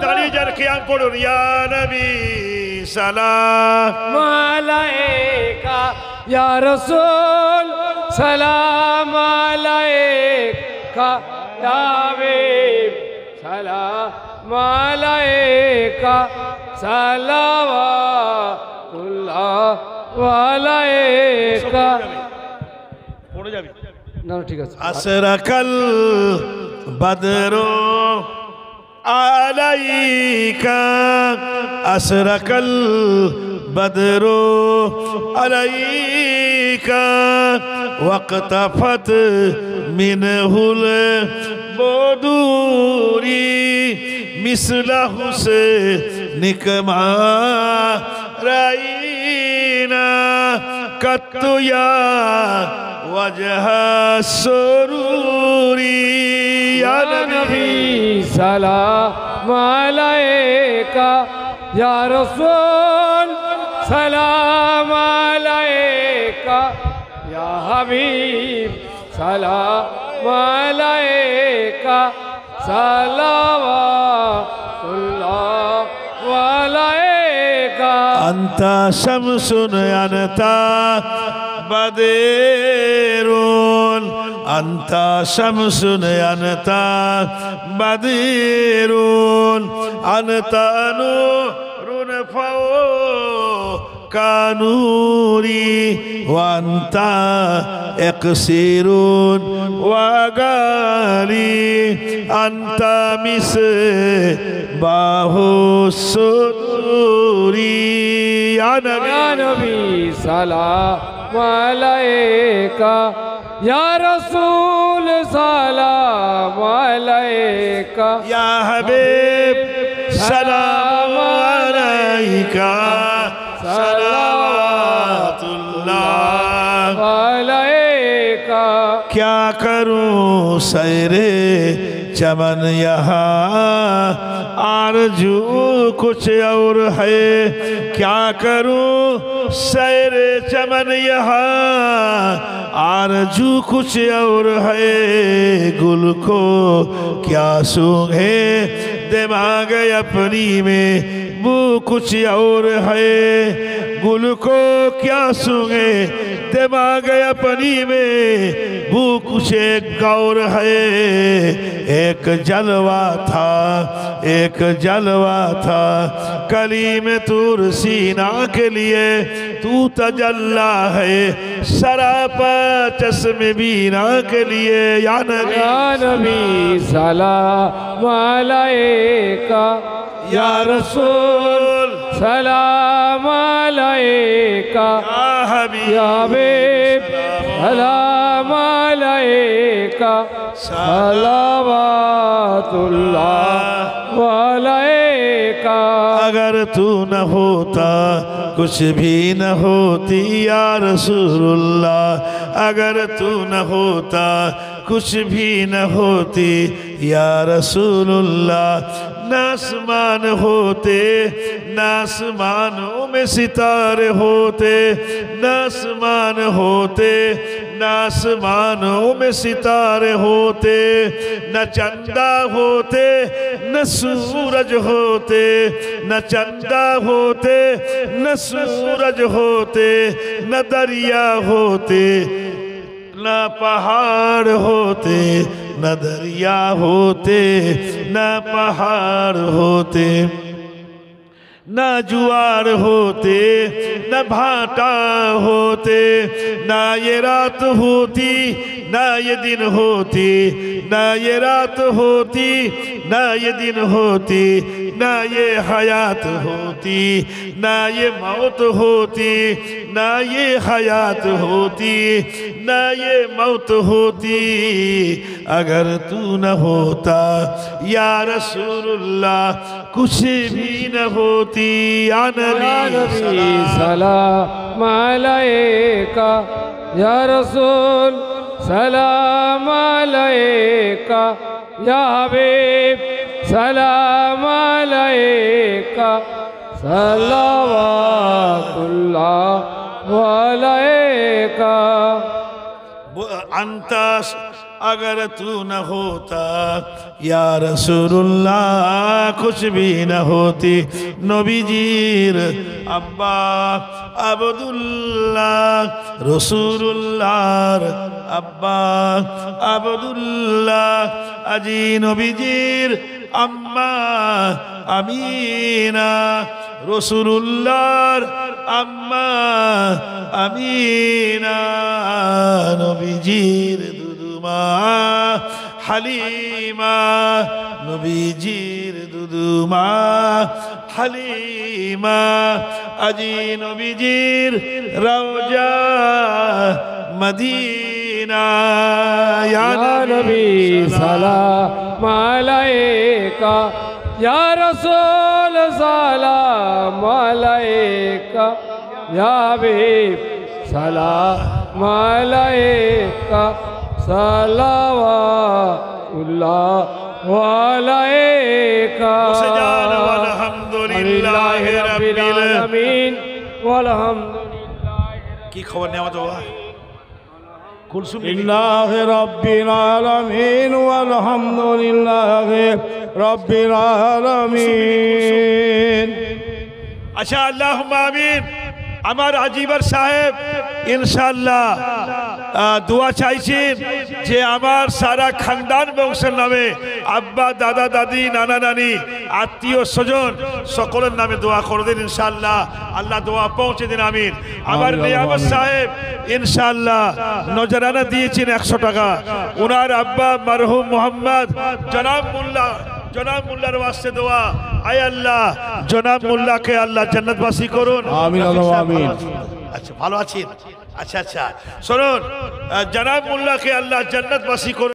দাঁড়িয়ে যান, কিয়াম পড়ুন। ইয়া নবী সালাম আলাইকা, ইয়া রাসূল সালাম আলাইকা, ইয়া হাবিব সালাম আলাইকা, সালাওয়াতুল্লাহ আলাইকা। পড়ে যাবি না ঠিক আছে। আসরাকাল বদরু আলাইকা, আসরাকাল বদরু আলাইকা, ওয়াকতাফাত মিনহুল বদুরি, মিসলা হুসনিকা মা রাইনা, কাত্তু ইয়া ওয়াজহা সুরুরি। ইয়া নবী সালাম আলাইকা, ইয়া রাসূল সালাম আলাইকা, ইয়া হাবিব সালাম আলাইকা, সালাওয়াতুল্লাহ আলাইকা। আনতা শামসুন আনতা বদরুন, আনতা শামসুন আনতা বদরুন, আনতা নূরুন ফাওকা নূরি, ওয়ান্তা ইকসিরুন ওয়াগালি, আনতা মিসবাহু সুরুরি। ইয়া নবী সালাম আলাইকা, ইয়া রাসূল সালাম আলাইকা, ইয়া হাবিব সালাম আলাইকা, সালাওয়াতুল্লাহ আলাইকা। क्या करूं सैरे चमन यहाँ, आरज़ू कुछ और है, क्या करूं सैरे चमन यहाँ, आरज़ू कुछ और है, गुल को क्या सूंघे दिमाग अपनी में, वो कुछ और है, गुल को क्या सूंघे दिमाग अपनी में, वो कुछ एक गौर है। एक जलवा था, एक जलवा था कलीम तूर सीना के लिए, तू तजल्ला है सरापा चश्मे बीना के लिए। या नबी सलाम अलैका, या रसूल सलाम अलैका, या हबीब सलाम अलैका, सलावतुल्लाह अलैका। अगर तू न होता कुछ भी न होती या रसूलुल्लाह, अगर तू न होता कुछ भी न होती या रसूलुल्लाह। न आसमान होते न आसमानों में सितारे होते, न आसमान होते न आसमानों में सितारे होते, न चंदा होते न सूरज होते, न चंदा होते न सूरज होते, न दरिया होते न पहाड़ होते, न दरिया होते न पहाड़ होते, न जुआर होते न भाटा होते, न ये रात होती न ये दिन होती, न ये रात होती न ये दिन होती, न ये हयात होती न ये मौत होती, न ये हयात होती न ये मौत होती अगर तू न होता या रसूलुल्लाह कुछ भी न होती। या नबी सलाम अलैका या रसूल सलाम अलैका या हबीब सलाम अलैका सल्लल्लाहु अलैका। अंतस अगर तू न होता या रसूलुल्लाह कुछ भी न होती। नबीजीर अब्बा अब्दुल्लाह रसूलुल्लाह अब्बा अब्दुल्लाह अजी नबीजीर अम्मा अमीना रसूलुल्लाह अम्मा अमीना नबीजीर दुदुमा हलीमा नबीजीर दुदुमा हलीमा अजी नबीजीर रौजा मदीना। या नबी सलाम अलैका या रसूल सलाम अलैका या हबीब सलाम अलैका सल्लल्लाहु अलैका। अल्हम्दुलिल्लाहि रब्बिल आलमीन वलहम्दुलिल्लाहि। की खबर नेमत होगा कुलसुम लिल्लाहि रब्बिल आलमीन वल्हम्दुलिल्लाहि रब्बिल आलमीन। अच्छा अल्लाहुम्मा आमीन। আমার আজিবার সাহেব ইনশাআল্লাহ দোয়া চাইছেন যে আমার সারা খানদান বংশের নামে আব্বা দাদা দাদি নানা নানি আত্মীয় স্বজন সকলের নামে দোয়া করে দিন ইনশাআল্লাহ। আল্লাহ দোয়া পৌঁছে দিন আমিন। আমার নিয়ামত সাহেব ইনশাআল্লাহ নজরানা দিয়েছেন 100 টাকা। ওনার আব্বা মরহুম মোহাম্মদ জনাব মোল্লার ওয়াস্তে দোয়া। আয় আল্লাহ জনাব মোল্লাকে আল্লাহ জান্নাতবাসী করুন। আমিন আমিন। আচ্ছা ভালো আছেন? আচ্ছা শুনুন জনাব মোল্লাকে আল্লাহ জান্নাতবাসী করুন।